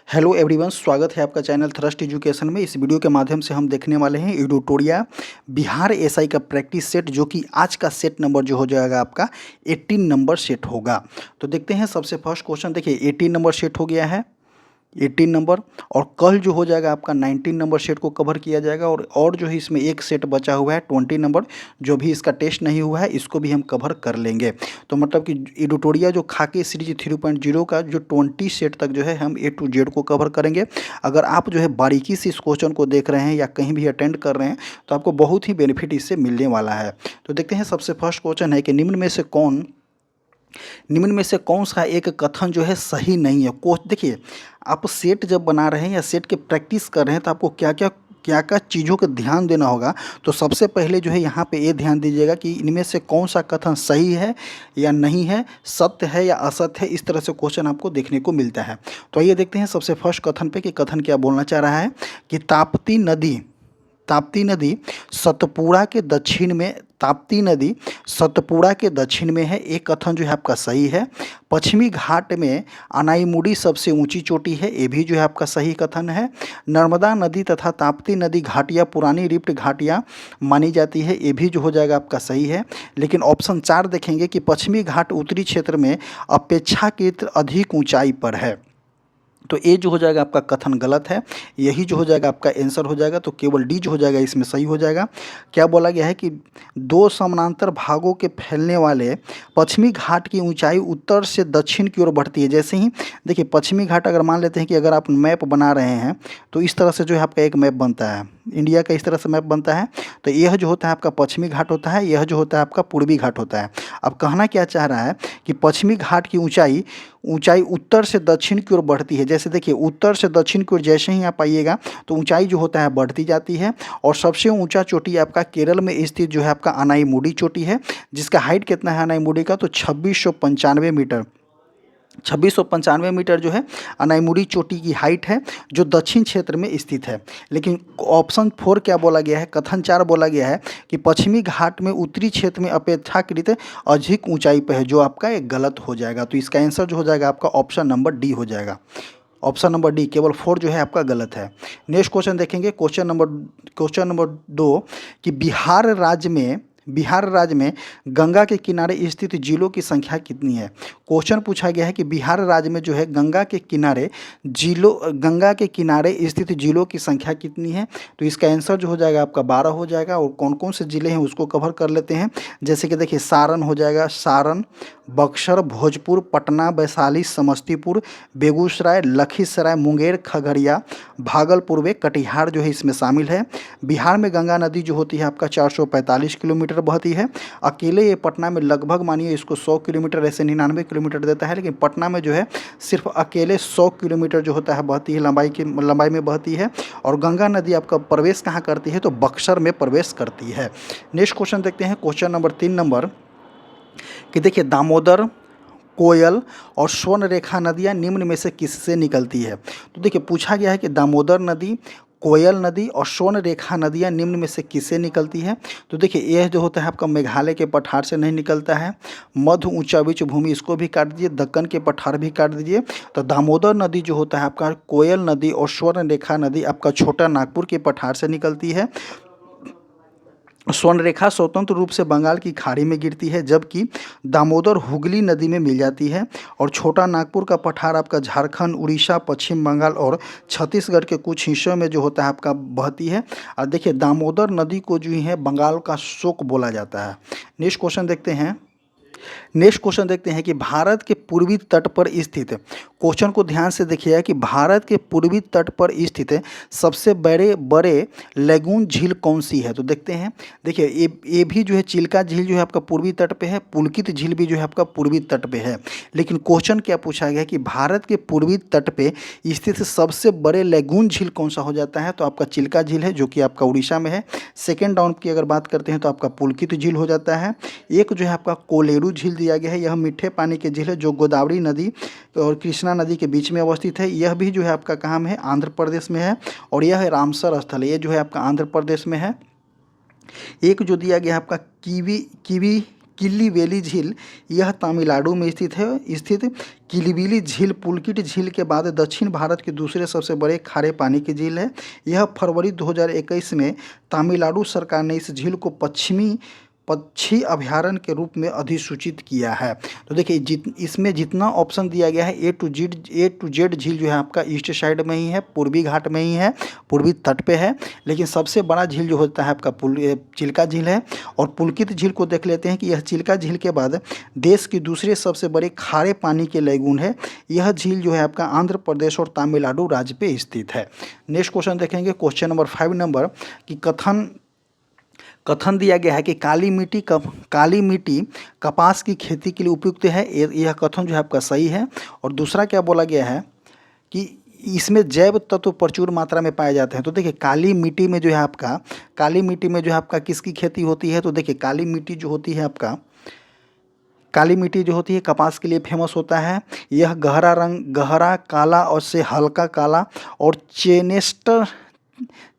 Hello everyone, स्वागत है आपका चैनल थ्रस्ट एजुकेशन में। इस वीडियो के माध्यम से हम देखने वाले हैं एडुटोरिया बिहार एसआई का प्रैक्टिस सेट, जो कि आज का सेट नंबर जो हो जाएगा आपका 18 नंबर सेट होगा। तो देखते हैं सबसे फर्स्ट क्वेश्चन। देखिए 18 नंबर सेट हो गया है, 18 नंबर, और कल जो हो जाएगा आपका 19 नंबर सेट को कवर किया जाएगा। और जो है इसमें एक सेट बचा हुआ है 20 नंबर, जो भी इसका टेस्ट नहीं हुआ है इसको भी हम कवर कर लेंगे। तो मतलब कि एडुटोरिया जो खाके सीरीज 3.0 का जो 20 सेट तक जो है हम A to Z को कवर करेंगे। अगर आप जो है बारीकी से इस क्वेश्चन को देख रहे हैं या कहीं भी अटेंड कर रहे हैं तो आपको बहुत ही बेनिफिट इससे मिलने वाला है। तो देखते हैं सबसे फर्स्ट क्वेश्चन है कि निम्न में से कौन सा एक कथन जो है सही नहीं है। देखिए, आप सेट जब बना रहे हैं या सेट के प्रैक्टिस कर रहे हैं तो आपको क्या क्या चीज़ों का ध्यान देना होगा। तो सबसे पहले जो है यहाँ पे ये ध्यान दीजिएगा कि इनमें से कौन सा कथन सही है या नहीं है, सत्य है या असत्य है। इस तरह से क्वेश्चन आपको देखने को मिलता है। तो आइए देखते हैं सबसे फर्स्ट कथन पे कि कथन क्या बोलना चाह रहा है कि ताप्ती नदी सतपुड़ा के दक्षिण में है। एक कथन जो है आपका सही है। पश्चिमी घाट में अनाईमुड़ी सबसे ऊंची चोटी है, ये भी जो है आपका सही कथन है। नर्मदा नदी तथा ताप्ती नदी घाटियाँ पुरानी रिफ्ट घाटियाँ मानी जाती है, ये भी जो हो जाएगा आपका सही है। लेकिन ऑप्शन 4 देखेंगे कि पश्चिमी घाट उत्तरी क्षेत्र में अपेक्षाकृत अधिक ऊंचाई पर है, तो ये जो हो जाएगा आपका कथन गलत है। यही जो हो जाएगा आपका आंसर हो जाएगा। तो केवल डी जो हो जाएगा इसमें सही हो जाएगा। क्या बोला गया है कि दो समानांतर भागों के फैलने वाले पश्चिमी घाट की ऊंचाई उत्तर से दक्षिण की ओर बढ़ती है। जैसे ही देखिए पश्चिमी घाट, अगर मान लेते हैं कि अगर आप मैप बना रहे हैं तो इस तरह से जो है आपका एक मैप बनता है, इंडिया का इस तरह से मैप बनता है। तो यह जो होता है आपका पश्चिमी घाट होता है, यह जो होता है आपका पूर्वी घाट होता है। अब कहना क्या चाह रहा है कि पश्चिमी घाट की ऊंचाई उत्तर से दक्षिण की ओर बढ़ती है। जैसे देखिए उत्तर से दक्षिण की ओर जैसे ही आप आइएगा तो ऊंचाई जो होता है बढ़ती जाती है। और सबसे ऊंचा चोटी आपका केरल में स्थित जो है आपका अनाईमुड़ी चोटी है, जिसका हाइट कितना है अनाईमुड़ी का, तो 2695 मीटर। 2695 मीटर जो है अनाईमुड़ी चोटी की हाइट है, जो दक्षिण क्षेत्र में स्थित है। लेकिन ऑप्शन 4 क्या बोला गया है, कथन 4 बोला गया है कि पश्चिमी घाट में उत्तरी क्षेत्र में अपेक्षाकृत अधिक ऊंचाई पर है, जो आपका एक गलत हो जाएगा। तो इसका आंसर जो हो जाएगा आपका ऑप्शन नंबर डी हो जाएगा। ऑप्शन नंबर डी, केवल 4 जो है आपका गलत है। नेक्स्ट क्वेश्चन देखेंगे, क्वेश्चन नंबर 2 कि बिहार राज्य में गंगा के किनारे स्थित जिलों की संख्या कितनी है। क्वेश्चन पूछा गया है कि बिहार राज्य में जो है गंगा के किनारे स्थित जिलों की संख्या कितनी है। तो इसका आंसर जो हो जाएगा आपका 12 हो जाएगा। और कौन कौन से ज़िले हैं उसको कवर कर लेते हैं। जैसे कि देखिए सारण हो जाएगा, सारण, बक्सर, भोजपुर, पटना, वैशाली, समस्तीपुर, बेगूसराय, लखीसराय, मुंगेर, खगड़िया, भागलपुर व कटिहार जो है इसमें शामिल है। बिहार में गंगा नदी जो होती है आपका 445 किलोमीटर बहती है। अकेले ये पटना में लगभग मानिए इसको 100 किलोमीटर, ऐसे 99 किलोमीटर देता है, लेकिन पटना में जो है सिर्फ अकेले 100 किलोमीटर जो होता है बहती है, लंबाई में बहती है। और गंगा नदी आपका प्रवेश कहाँ करती है, तो बक्सर में प्रवेश करती है। नेक्स्ट क्वेश्चन देखते हैं, क्वेश्चन नंबर 3 नंबर कि देखिए दामोदर, कोयल और स्वर्णरेखा नदियाँ निम्न में से किससे निकलती है। तो देखिए पूछा गया है कि दामोदर नदी, कोयल नदी और स्वर्णरेखा नदियाँ निम्न में से किससे निकलती है। तो देखिए यह जो होता है आपका मेघालय के पठार से नहीं निकलता है। मध्य ऊंचा बीच भूमि इसको भी काट दीजिए, दक्कन के पठार भी काट दीजिए। तो दामोदर नदी जो होता है आपका, कोयल नदी और स्वर्णरेखा नदी आपका छोटा नागपुर के पठार से निकलती है। स्वर्णरेखा स्वतंत्र रूप से बंगाल की खाड़ी में गिरती है, जबकि दामोदर हुगली नदी में मिल जाती है। और छोटा नागपुर का पठार आपका झारखंड, उड़ीसा, पश्चिम बंगाल और छत्तीसगढ़ के कुछ हिस्सों में जो होता है आपका बहती है। और देखिए दामोदर नदी को जो है बंगाल का शोक बोला जाता है। नेक्स्ट क्वेश्चन देखते हैं कि भारत के पूर्वी तट पर स्थित, क्वेश्चन को ध्यान से देखिएगा कि भारत के पूर्वी तट पर स्थित सबसे बड़े लेगून झील कौन सी है। तो देखते हैं, देखिए ये भी जो है चिल्का झील जो है आपका पूर्वी तट पे है, पुलकित झील भी जो है आपका पूर्वी तट पे है। लेकिन क्वेश्चन क्या पूछा गया है कि भारत के पूर्वी तट पे स्थित सबसे बड़े लेगून झील कौन सा हो जाता है। तो आपका चिल्का झील है, जो कि आपका उड़ीसा में है। सेकेंड राउंड की अगर बात करते हैं तो आपका पुलकित झील हो जाता है। एक जो है आपका कोलेरू झील दिया गया है, यह मीठे पानी के झील है, जो गोदावरी नदी और कृष्णा नदी के बीच में अवस्थित है। यह भी जो है आपका कहाँ में है, आंध्र प्रदेश में है। और यह है रामसर स्थल, ये जो है आपका आंध्र प्रदेश में है। एक जो दिया गया है आपका किल्लीवेली झील, यह तमिलनाडु में स्थित है। किल्लीवेली झील पुलकित झील के बाद दक्षिण भारत के दूसरे सबसे बड़े खारे पानी की झील है। यह फरवरी 2021 में तमिलनाडु सरकार ने इस झील को पक्षी अभयारण्य के रूप में अधिसूचित किया है। तो देखिए इसमें जितना ऑप्शन दिया गया है ए टू जेड झील जो है आपका ईस्ट साइड में ही है, पूर्वी घाट में ही है, पूर्वी तट पे है। लेकिन सबसे बड़ा झील जो होता है आपका चिल्का झील है। और पुलकित झील को देख लेते हैं कि यह चिल्का झील के बाद देश की दूसरे सबसे बड़े खारे पानी के लेगून है। यह झील जो है आपका आंध्र प्रदेश और तमिलनाडु राज्य पे स्थित है। नेक्स्ट क्वेश्चन देखेंगे, क्वेश्चन नंबर 5 नंबर कि कथन दिया गया है कि काली मिट्टी कपास की खेती के लिए उपयुक्त है। यह कथन जो है आपका सही है। और दूसरा क्या बोला गया है कि इसमें जैव तत्व प्रचुर मात्रा में पाए जाते हैं। तो देखिए काली मिट्टी में जो है आपका किसकी खेती होती है? तो देखिए काली मिट्टी जो होती है कपास के लिए फेमस होता है। यह गहरा काला और से हल्का काला और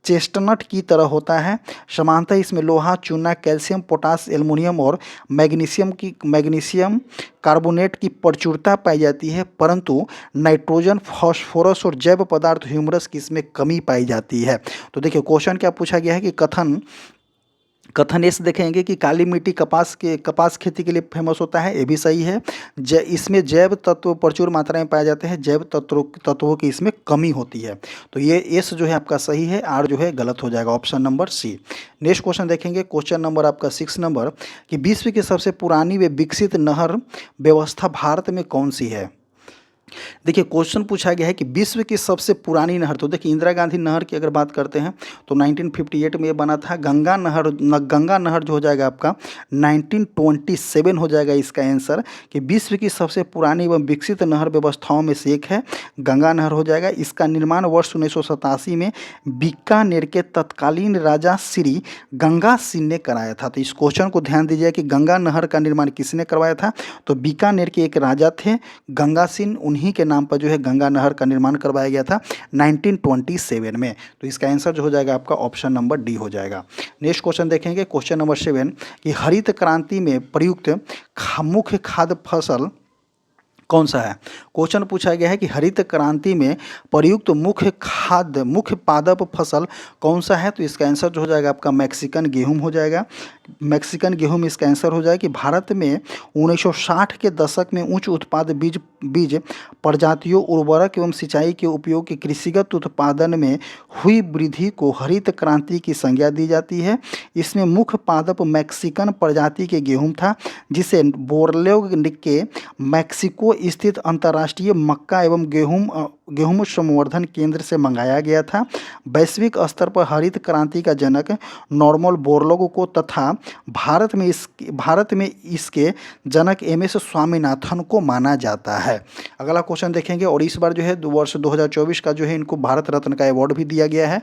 चेस्टनट की तरह होता है। समानतः इसमें लोहा, चूना, कैल्शियम, पोटास, एल्युमिनियम और मैग्नीशियम कार्बोनेट की प्रचुरता पाई जाती है, परंतु नाइट्रोजन, फास्फोरस और जैव पदार्थ ह्यूमरस की इसमें कमी पाई जाती है। तो देखिए क्वेश्चन क्या पूछा गया है कि कथन ऐसे देखेंगे कि काली मिट्टी कपास खेती के लिए फेमस होता है, ये भी सही है। इसमें जैव तत्व प्रचुर मात्रा में पाए जाते हैं, जैव तत्वों की इसमें कमी होती है। तो ये एस जो है आपका सही है, आर जो है गलत हो जाएगा, option number C. Next question देखेंगे, क्वेश्चन नंबर आपका 6 नंबर कि विश्व की सबसे पुरानी व विकसित नहर व्यवस्था भारत में कौन सी है? देखिए क्वेश्चन पूछा गया है कि विश्व की सबसे पुरानी नहर। तो देखिए इंदिरा गांधी नहर की अगर बात करते हैं तो 1958 में ये बना था। गंगा नहर जो हो जाएगा आपका 1927 हो जाएगा इसका आंसर, कि विश्व की सबसे पुरानी एवं विकसित नहर व्यवस्थाओं में से एक है, गंगा नहर हो जाएगा। इसका निर्माण वर्ष 1987 में बीकानेर के तत्कालीन राजा श्री गंगा सिंह ने कराया था। तो इस क्वेश्चन को ध्यान दीजिए कि गंगा नहर का निर्माण किसने करवाया था? तो बीकानेर के एक राजा थे गंगा सिंह, उन्हीं के नाम पर जो है गंगा नहर का निर्माण करवाया गया था 1927 में। तो इसका आंसर जो हो जाएगा आपका ऑप्शन नंबर डी हो जाएगा। नेक्स्ट क्वेश्चन देखेंगे, क्वेश्चन नंबर 7 कि हरित क्रांति में प्रयुक्त मुख्य खाद्य फसल कौन सा है? क्वेश्चन पूछा गया है कि हरित क्रांति में प्रयुक्त मुख्य पादप फसल कौन सा है? तो इसका आंसर जो हो जाएगा आपका मैक्सिकन गेहूं हो जाएगा। मैक्सिकन गेहूं इसका आंसर हो जाएगा कि भारत में 1960 के दशक में उच्च उत्पाद बीज प्रजातियों, उर्वरक एवं सिंचाई के उपयोग के कृषिगत उत्पादन में हुई वृद्धि को हरित क्रांति की संज्ञा दी जाती है। इसमें मुख्य पादप मैक्सिकन प्रजाति के गेहूं था, जिसे बोरलोग के मैक्सिको स्थित अंतर्राष्ट्रीय मक्का एवं गेहूं संवर्धन केंद्र से मंगाया गया था। वैश्विक स्तर पर हरित क्रांति का जनक नॉर्मन बोरलॉग को तथा भारत में इसके जनक एमएस स्वामीनाथन को माना जाता है। अगला क्वेश्चन देखेंगे, और इस बार जो है वर्ष 2024 का जो है इनको भारत रत्न का अवार्ड भी दिया गया है।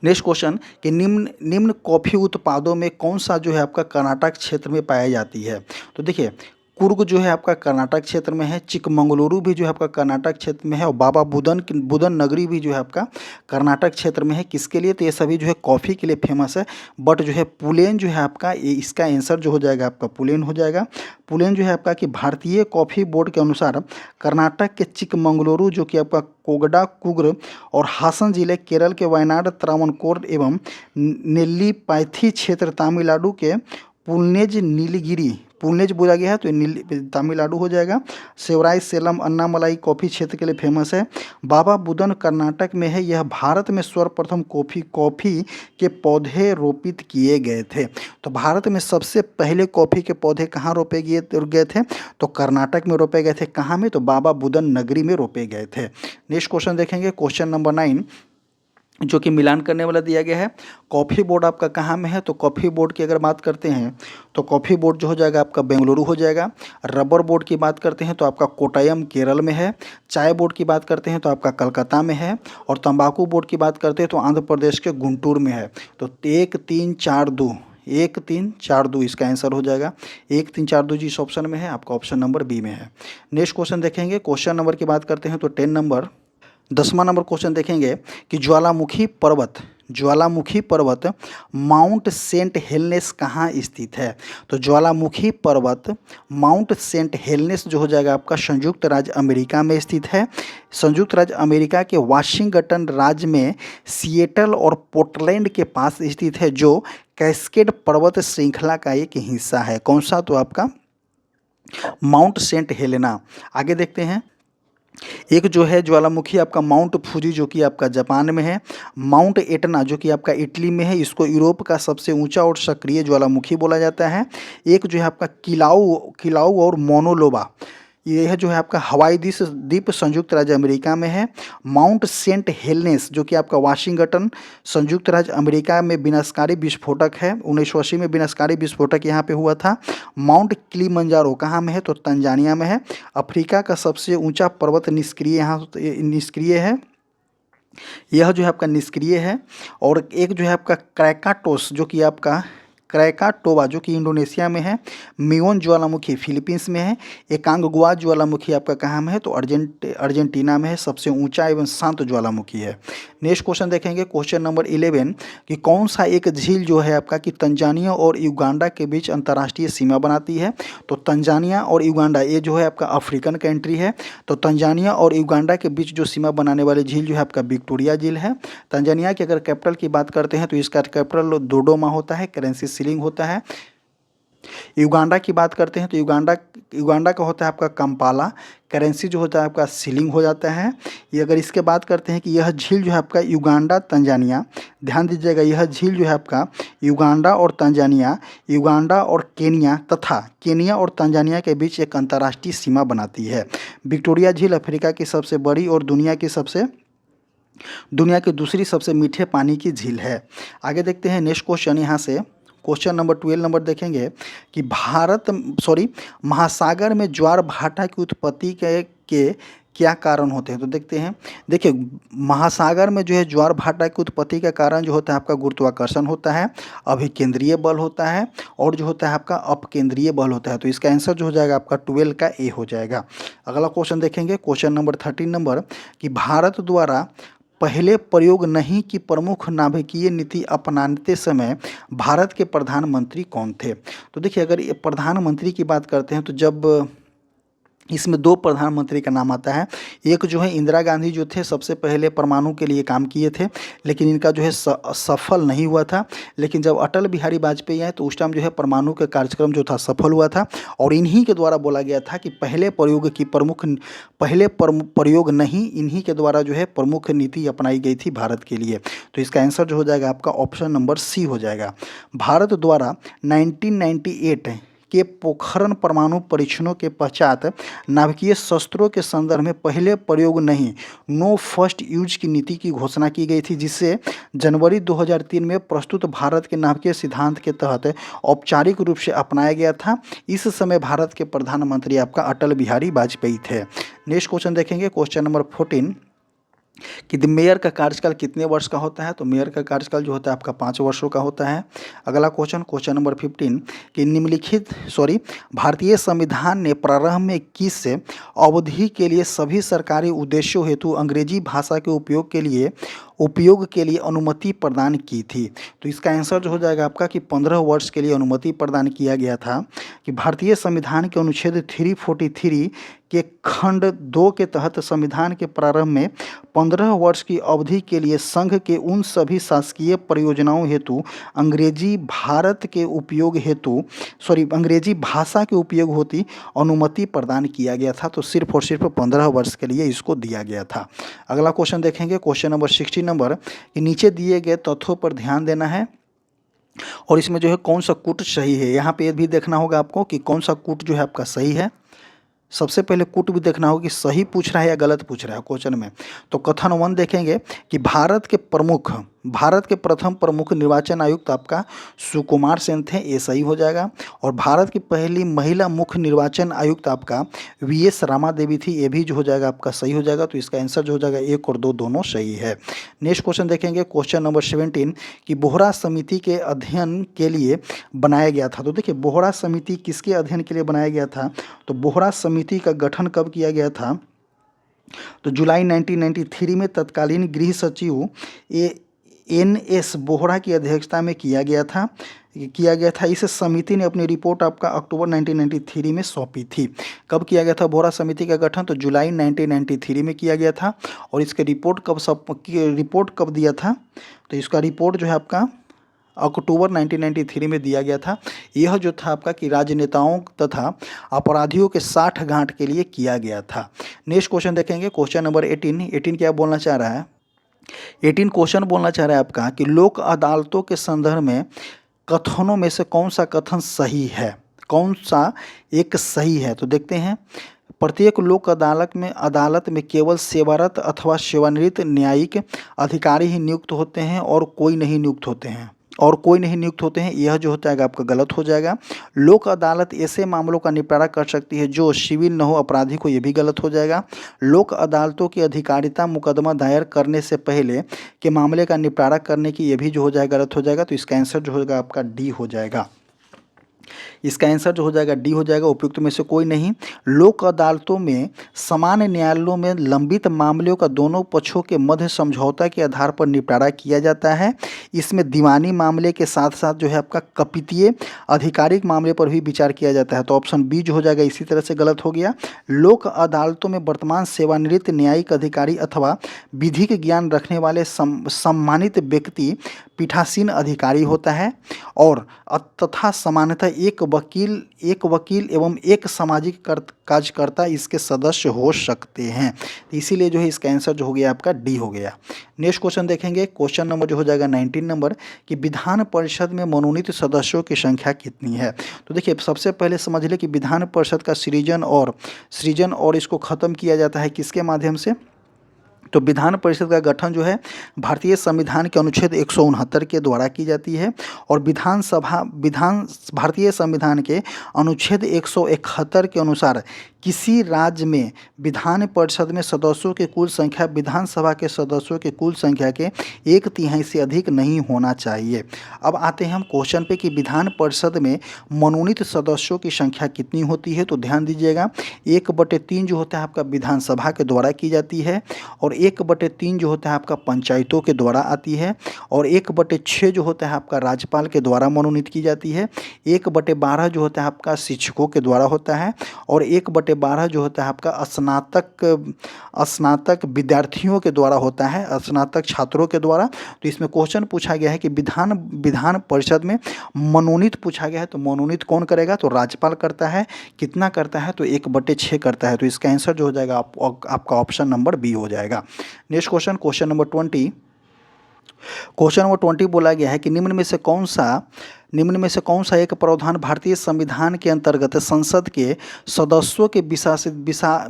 नेक्स्ट क्वेश्चन कि निम्न कॉफी उत्पादों में कौन सा जो है आपका कर्नाटक क्षेत्र में पाई जाती है? तो देखिए कुर्ग जो है आपका कर्नाटक क्षेत्र में है, चिकमंगलुरु भी जो है आपका कर्नाटक क्षेत्र में है, और बाबा बुदन नगरी भी जो है आपका कर्नाटक क्षेत्र में है। किसके लिए? तो ये सभी जो है कॉफ़ी के लिए फेमस है। बट जो है पुलेन जो है आपका, इसका आंसर जो हो जाएगा आपका पुलेन हो जाएगा। पुलेन जो है आपका कि भारतीय कॉफ़ी बोर्ड के अनुसार कर्नाटक के चिकमंगलुरु जो कि आपका कोगडाकुग्र और हासन जिले, केरल के वायनाड, त्रावणकोर एवं नेल्लीपाथी क्षेत्र, तमिलनाडु के पुलनेज बोला गया है, तो तमिलनाडु हो जाएगा। सेवराई, सेलम, अन्नामलाई कॉफ़ी क्षेत्र के लिए फेमस है। बाबा बुदन कर्नाटक में है। यह भारत में सर्वप्रथम कॉफ़ी के पौधे रोपित किए गए थे। तो भारत में सबसे पहले कॉफ़ी के पौधे कहाँ रोपे गए थे? तो कर्नाटक में रोपे गए थे। कहाँ में? तो बाबा बुदन नगरी में रोपे गए थे। नेक्स्ट क्वेश्चन देखेंगे, क्वेश्चन नंबर 9 जो कि मिलान करने वाला दिया गया है। कॉफ़ी बोर्ड आपका कहाँ में है? तो कॉफ़ी बोर्ड की अगर बात करते हैं तो कॉफ़ी बोर्ड जो हो जाएगा आपका बेंगलुरु हो जाएगा। रबर बोर्ड की बात करते हैं तो आपका कोट्टायम केरल में है। चाय बोर्ड की बात करते हैं तो आपका कलकत्ता में है। और तंबाकू बोर्ड की बात करते हैं तो आंध्र प्रदेश के गुंटूर में है। तो 1 3 4 2 इसका आंसर हो जाएगा। 1 3 4 2 जिस ऑप्शन में है आपका ऑप्शन नंबर बी में है। नेक्स्ट क्वेश्चन देखेंगे, क्वेश्चन नंबर की बात करते हैं तो 10वां नंबर क्वेश्चन देखेंगे कि ज्वालामुखी पर्वत ज्वालामुखी पर्वत माउंट सेंट हेलेनेस कहाँ स्थित है? तो ज्वालामुखी पर्वत माउंट सेंट हेलेनेस जो हो जाएगा आपका संयुक्त राज्य अमेरिका में स्थित है। संयुक्त राज्य अमेरिका के वाशिंगटन राज्य में सिएटल और पोर्टलैंड के पास स्थित है, जो कैस्केड पर्वत श्रृंखला का एक हिस्सा है। कौन सा? तो आपका माउंट सेंट हेलेना। आगे देखते हैं, एक जो है ज्वालामुखी आपका माउंट फूजी जो कि आपका जापान में है, माउंट एटना जो कि आपका इटली में है, इसको यूरोप का सबसे ऊंचा और सक्रिय ज्वालामुखी बोला जाता है। एक जो है आपका किलाउ किलाउ और मोनोलोबा, ये है जो है आपका हवाई द्वीप संयुक्त राज्य अमेरिका में है। माउंट सेंट हेलेनेस जो कि आपका वाशिंगटन संयुक्त राज्य अमेरिका में विनाशकारी विस्फोटक है। 1980 में विनाशकारी विस्फोटक यहाँ पे हुआ था। माउंट किलिमंजारो कहाँ में है? तो तंजानिया में है। अफ्रीका का सबसे ऊंचा पर्वत निष्क्रिय यहाँ निष्क्रिय है, यह जो है आपका निष्क्रिय है। और एक जो है आपका क्रैकाटोस जो कि आपका क्रैकाटोबा जो कि इंडोनेशिया में है। मियोन ज्वालामुखी फिलीपींस में है। एकांगुआ ज्वालामुखी आपका कहाँ में है? तो अर्जेंटीना में है। सबसे ऊंचा एवं शांत ज्वालामुखी है। नेक्स्ट क्वेश्चन देखेंगे, क्वेश्चन नंबर 11 कि कौन सा एक झील जो है आपका कि तंजानिया और युगांडा के बीच अंतर्राष्ट्रीय सीमा बनाती है? तो तंजानिया और युगांडा ये जो है आपका अफ्रीकन कंट्री है। तो तंजानिया और युगांडा के बीच जो सीमा बनाने वाली झील जो है आपका विक्टोरिया झील है। तंजानिया की अगर कैपिटल की बात करते हैं तो इसका कैपिटल डोडोमा होता है, करेंसी शिलिंग होता है। युगांडा की बात करते हैं तो युगांडा का होता है आपका कंपाला, करेंसी जो होता है आपका शिलिंग हो जाता है। ये अगर इसके बात करते हैं कि यह झील जो है आपका युगांडा तंजानिया, ध्यान दीजिएगा, यह झील जो है आपका युगांडा और तंजानिया, युगांडा और केनिया तथा केनिया और तंजानिया के बीच एक अंतर्राष्ट्रीय सीमा बनाती है। विक्टोरिया झील अफ्रीका की सबसे बड़ी और दुनिया की दूसरी सबसे मीठे पानी की झील है। आगे देखते हैं नेक्स्ट क्वेश्चन, यहाँ से क्वेश्चन नंबर 12 नंबर देखेंगे कि महासागर में ज्वार भाटा की उत्पत्ति के क्या कारण होते हैं? तो देखते हैं, देखिए महासागर में जो है ज्वार भाटा की उत्पत्ति का कारण जो होता है आपका गुरुत्वाकर्षण होता है, अभिकेंद्रीय बल होता है और जो होता है आपका अपकेंद्रीय बल होता है। तो इसका आंसर जो हो जाएगा आपका 12 का ए हो जाएगा। अगला क्वेश्चन देखेंगे, क्वेश्चन नंबर 13 नंबर कि भारत द्वारा पहले प्रयोग नहीं की प्रमुख नाभिकीय नीति अपनाते समय भारत के प्रधानमंत्री कौन थे? तो देखिए अगर ये प्रधानमंत्री की बात करते हैं तो जब इसमें दो प्रधानमंत्री का नाम आता है। एक जो है इंदिरा गांधी जो थे सबसे पहले परमाणु के लिए काम किए थे, लेकिन इनका जो है सफल नहीं हुआ था। लेकिन जब अटल बिहारी वाजपेयी आए तो उस टाइम जो है परमाणु का कार्यक्रम जो था सफल हुआ था और इन्हीं के द्वारा बोला गया था कि पहले प्रयोग नहीं, इन्हीं के द्वारा जो है प्रमुख नीति अपनाई गई थी भारत के लिए। तो इसका आंसर जो हो जाएगा आपका ऑप्शन नंबर सी हो जाएगा। भारत द्वारा 1998 के पोखरण परमाणु परीक्षणों के पश्चात नाभिकीय शस्त्रों के संदर्भ में पहले प्रयोग नहीं, नो फर्स्ट यूज की नीति की घोषणा की गई थी, जिसे जनवरी 2003 में प्रस्तुत भारत के नाभिकीय सिद्धांत के तहत औपचारिक रूप से अपनाया गया था। इस समय भारत के प्रधानमंत्री आपका अटल बिहारी वाजपेयी थे। नेक्स्ट क्वेश्चन देखेंगे, क्वेश्चन नंबर 14 कि मेयर का कार्यकाल कितने वर्ष का होता है? तो मेयर का कार्यकाल जो होता है आपका 5 वर्षों का होता है। अगला क्वेश्चन नंबर 15 कि भारतीय संविधान ने प्रारंभ में किस अवधि के लिए सभी सरकारी उद्देश्यों हेतु अंग्रेजी भाषा के उपयोग के लिए अनुमति प्रदान की थी? तो इसका आंसर जो हो जाएगा आपका कि 15 वर्ष के लिए अनुमति प्रदान किया गया था। कि भारतीय संविधान के अनुच्छेद 343 के खंड 2 के तहत संविधान के प्रारंभ में 15 वर्ष की अवधि के लिए संघ के उन सभी शासकीय परियोजनाओं हेतु अंग्रेजी भाषा के उपयोग होती अनुमति प्रदान किया गया था। तो सिर्फ और सिर्फ 15 वर्ष के लिए इसको दिया गया था। अगला क्वेश्चन देखेंगे, क्वेश्चन नंबर 16 नंबर कि नीचे दिए गए तथ्यों पर ध्यान देना है और इसमें जो है कौन सा कूट सही है। यहाँ पे भी देखना होगा आपको कि कौन सा कूट जो है आपका सही है। सबसे पहले कूट भी देखना होगा कि सही पूछ रहा है या गलत पूछ रहा है क्वेश्चन में। तो कथन 1 देखेंगे कि भारत के प्रथम प्रमुख निर्वाचन आयुक्त आपका सुकुमार सेन थे, ये सही हो जाएगा। और भारत की पहली महिला मुख्य निर्वाचन आयुक्त आपका वीएस रामा देवी थी, ये भी जो हो जाएगा आपका सही हो जाएगा। तो इसका आंसर जो हो जाएगा 1 और 2 दोनों सही है। नेक्स्ट क्वेश्चन देखेंगे, क्वेश्चन नंबर 17 कि बोहरा समिति के अध्ययन के लिए बनाया गया था। तो देखिए बोहरा समिति किसके अध्ययन के लिए बनाया गया था? तो बोहरा समिति का गठन कब किया गया था? तो जुलाई 1993 में तत्कालीन गृह सचिव NS बोहरा की अध्यक्षता में किया गया था। इस समिति ने अपनी रिपोर्ट आपका अक्टूबर 1993 में सौंपी थी। कब किया गया था बोहरा समिति का गठन? तो जुलाई 1993 में किया गया था। और इसके रिपोर्ट कब दिया था? तो इसका रिपोर्ट जो है आपका अक्टूबर 1993 में दिया गया था। यह जो था आपका कि राजनेताओं तथा अपराधियों के 60 गांठ के लिए किया गया था। नेक्स्ट क्वेश्चन देखेंगे, क्वेश्चन नंबर 18 क्या बोलना चाह रहा है? 18 क्वेश्चन बोलना चाह रहा है आपका कि लोक अदालतों के संदर्भ में कथनों में से कौन सा कथन सही है, कौन सा एक सही है? तो देखते हैं। प्रत्येक लोक अदालत में केवल सेवारत अथवा सेवानिवृत्त न्यायिक अधिकारी ही नियुक्त होते हैं और कोई नहीं नियुक्त होते हैं। यह जो होता है आपका गलत हो जाएगा। लोक अदालत ऐसे मामलों का निपटारा कर सकती है जो सिविल न हो, अपराधी को, यह भी गलत हो जाएगा। लोक अदालतों की अधिकारिता मुकदमा दायर करने से पहले के मामले का निपटारा करने की, यह भी जो हो जाएगा गलत हो जाएगा। तो इसका आंसर जो होगा आपका डी हो जाएगा। इसका आंसर जो हो जाएगा डी हो जाएगा, उपयुक्त में से कोई नहीं। लोक अदालतों में सामान्य न्यायालयों में लंबित मामलों का दोनों पक्षों के मध्य समझौता के आधार पर निपटारा किया जाता है। इसमें दीवानी मामले के साथ साथ जो है आपका कपितीय आधिकारिक मामले पर भी विचार किया जाता है। तो ऑप्शन बी जो हो जाएगा इसी तरह से गलत हो गया। लोक अदालतों में वर्तमान सेवानिवृत्त न्यायिक अधिकारी अथवा विधिक ज्ञान रखने वाले सम्मानित व्यक्ति पीठासीन अधिकारी होता है और तथा सामान्यतः एक वकील एवं एक सामाजिक कार्यकर्ता इसके सदस्य हो सकते हैं। इसीलिए जो है इसका आंसर जो हो गया आपका डी हो गया। नेक्स्ट क्वेश्चन देखेंगे, क्वेश्चन नंबर जो हो जाएगा 19 नंबर कि विधान परिषद में मनोनीत सदस्यों की संख्या कितनी है? तो देखिए सबसे पहले समझ ले कि विधान परिषद का सृजन और इसको ख़त्म किया जाता है किसके माध्यम से? तो विधान परिषद का गठन जो है भारतीय संविधान के अनुच्छेद 169 के द्वारा की जाती है और भारतीय संविधान के अनुच्छेद 171 के अनुसार किसी राज्य में विधान परिषद में सदस्यों की कुल संख्या विधानसभा के सदस्यों की कुल संख्या के 1/3 से अधिक नहीं होना चाहिए। अब आते हैं हम क्वेश्चन पे कि विधान परिषद में मनोनीत सदस्यों की संख्या कितनी होती है? तो ध्यान दीजिएगा 1/3 जो होता है आपका विधानसभा के द्वारा की जाती है और 1/3 जो होता है आपका पंचायतों के द्वारा आती है और 1/6 जो होता है आपका राज्यपाल के द्वारा मनोनीत की जाती है। 1/12 जो होता है आपका शिक्षकों के द्वारा होता है और 1/12 जो होता है आपका स्नातक विद्यार्थियों के द्वारा होता है, स्नातक छात्रों के द्वारा। तो इसमें क्वेश्चन पूछा गया है कि विधान परिषद में मनोनीत पूछा गया है, तो मनोनीत कौन करेगा? तो राज्यपाल करता है। कितना करता है? तो 1/6 करता है। तो इसका आंसर जो हो जाएगा आपका ऑप्शन नंबर बी हो जाएगा। नेक्स्ट क्वेश्चन, क्वेश्चन नंबर 20 बोला गया है कि निम्न में से कौन सा एक प्रावधान भारतीय संविधान के अंतर्गत संसद के सदस्यों के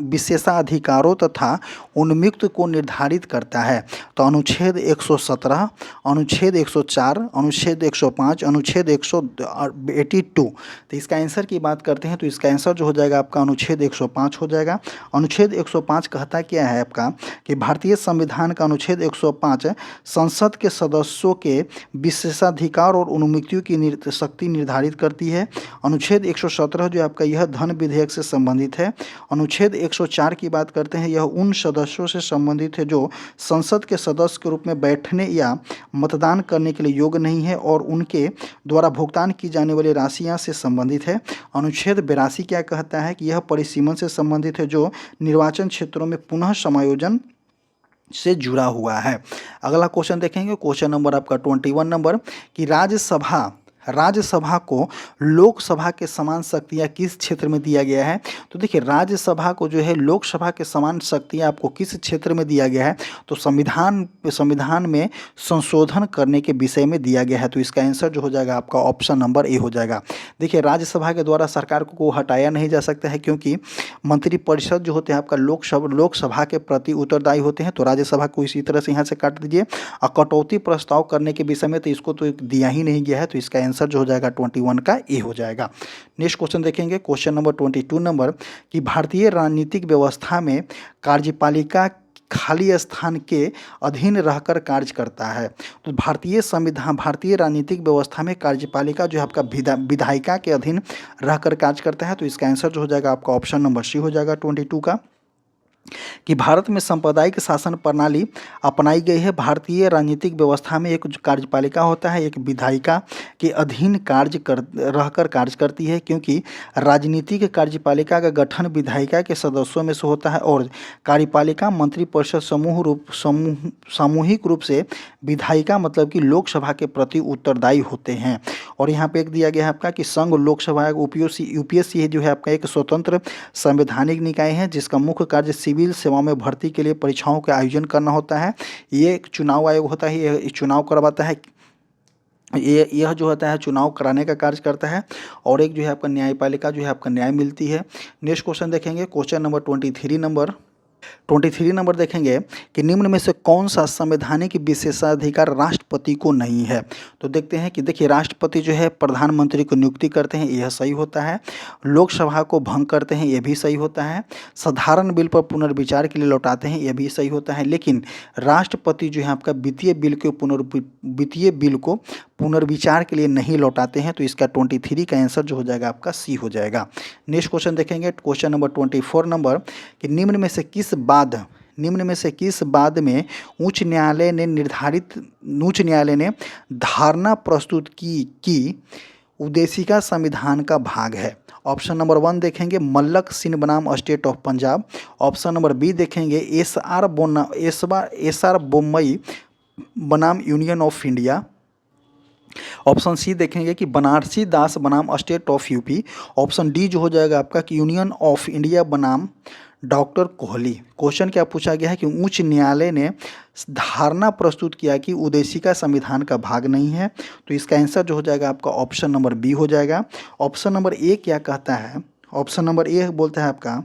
विशेषाधिकारों तथा उन्मुक्त को निर्धारित करता है? तो अनुच्छेद 117, अनुच्छेद 104, अनुच्छेद 105, अनुच्छेद 182। तो इसका आंसर की बात करते हैं तो इसका आंसर जो हो जाएगा आपका अनुच्छेद 105 हो जाएगा। अनुच्छेद 105 कहता क्या है आपका कि भारतीय संविधान का अनुच्छेद 105 संसद के सदस्यों के विशेषाधिकार और उन्मुक्तियों की शक्ति निर्धारित करती है। अनुच्छेद 117 जो आपका यह धन विधेयक से संबंधित है। अनुच्छेद 104 की बात करते हैं, यह उन सदस्यों से संबंधित है जो संसद के सदस्य के रूप में बैठने या मतदान करने के लिए योग्य नहीं है और उनके द्वारा भुगतान की जाने वाली राशियां से संबंधित है। अनुच्छेद 82 क्या कहता है कि यह परिसीमन से संबंधित है जो निर्वाचन क्षेत्रों में पुनः समायोजन से जुड़ा हुआ है। अगला क्वेश्चन देखेंगे, क्वेश्चन नंबर आपका 21 नंबर कि राज्यसभा को लोकसभा के समान शक्तियाँ किस क्षेत्र में दिया गया है? तो देखिए राज्यसभा को जो है लोकसभा के समान शक्तियाँ आपको किस क्षेत्र में दिया गया है? तो संविधान में संशोधन करने के विषय में दिया गया है। तो इसका आंसर जो हो जाएगा आपका ऑप्शन नंबर ए हो जाएगा। देखिए राज्यसभा के द्वारा सरकार को हटाया नहीं जा सकता है क्योंकि मंत्रिपरिषद जो होते हैं आपका लोकसभा के प्रति उत्तरदायी होते हैं। तो राज्यसभा को इसी तरह से यहाँ से काट दीजिए। और कटौती प्रस्ताव करने के विषय में तो इसको तो दिया ही नहीं गया है। तो इसका आंसर जो हो जाएगा 21 का ए हो जाएगा। नेक्स्ट क्वेश्चन देखेंगे, क्वेश्चन नंबर 22 नंबर कि भारतीय राजनीतिक व्यवस्था में कार्यपालिका खाली स्थान के अधीन रहकर कार्य करता है। तो भारतीय राजनीतिक व्यवस्था में कार्यपालिका जो है आपका विधायिका के अधीन रहकर कार्य करता है। तो इसका आंसर जो हो जाएगा आपका ऑप्शन नंबर सी हो जाएगा 22 का। कि भारत में सांप्रदायिक शासन प्रणाली अपनाई गई है। भारतीय राजनीतिक व्यवस्था में एक जो कार्यपालिका होता है, एक विधायिका के अधीन रहकर कार्य करती है, क्योंकि राजनीतिक कार्यपालिका का गठन विधायिका के सदस्यों में से होता है और कार्यपालिका मंत्रिपरिषद सामूहिक रूप से विधायिका मतलब कि लोकसभा के प्रति उत्तरदायी होते हैं। और यहाँ पे एक दिया गया है आपका कि संघ लोकसभा यूपीएससी जो है आपका एक स्वतंत्र संवैधानिक निकाय है, जिसका मुख्य कार्य सिविल सेवा में भर्ती के लिए परीक्षाओं का आयोजन करना होता है। ये एक चुनाव आयोग होता है, यह चुनाव करवाता है, यह जो होता है चुनाव कराने का कार्य करता है। और एक जो है आपका न्यायपालिका जो है आपका न्याय मिलती है। नेक्स्ट क्वेश्चन देखेंगे, क्वेश्चन नंबर 23 नंबर देखेंगे कि निम्न में से कौन सा संवैधानिक विशेषाधिकार राष्ट्रपति को नहीं है। तो देखते हैं कि देखिए राष्ट्रपति जो है प्रधानमंत्री को नियुक्ति करते हैं, यह सही होता है। लोकसभा को भंग करते हैं, यह भी सही होता है। साधारण बिल पर पुनर्विचार के लिए लौटाते हैं, यह भी सही होता है। लेकिन राष्ट्रपति जो है आपका वित्तीय बिल को पुनर्विचार के लिए नहीं लौटाते हैं। तो इसका 23 का आंसर जो हो जाएगा आपका सी हो जाएगा। नेक्स्ट क्वेश्चन देखेंगे, क्वेश्चन नंबर 24 नंबर कि निम्न में से किस बाद में उच्च न्यायालय ने धारणा प्रस्तुत की कि उद्देशिका संविधान का भाग है। ऑप्शन नंबर 1 देखेंगे मल्लक सिंह बनाम state of Punjab. Option number B देखेंगे एस आर बोम्मई बनाम union of India. Option C देखेंगे कि बनारसी दास बनाम state of UP. Option D जो हो जाएगा आपका कि यूनियन ऑफ इंडिया बनाम डॉक्टर कोहली। क्वेश्चन क्या पूछा गया है कि उच्च न्यायालय ने धारणा प्रस्तुत किया कि उद्देशिका संविधान का भाग नहीं है। तो इसका आंसर जो हो जाएगा आपका ऑप्शन नंबर बी हो जाएगा। ऑप्शन नंबर ए क्या कहता है, ऑप्शन नंबर ए बोलता है आपका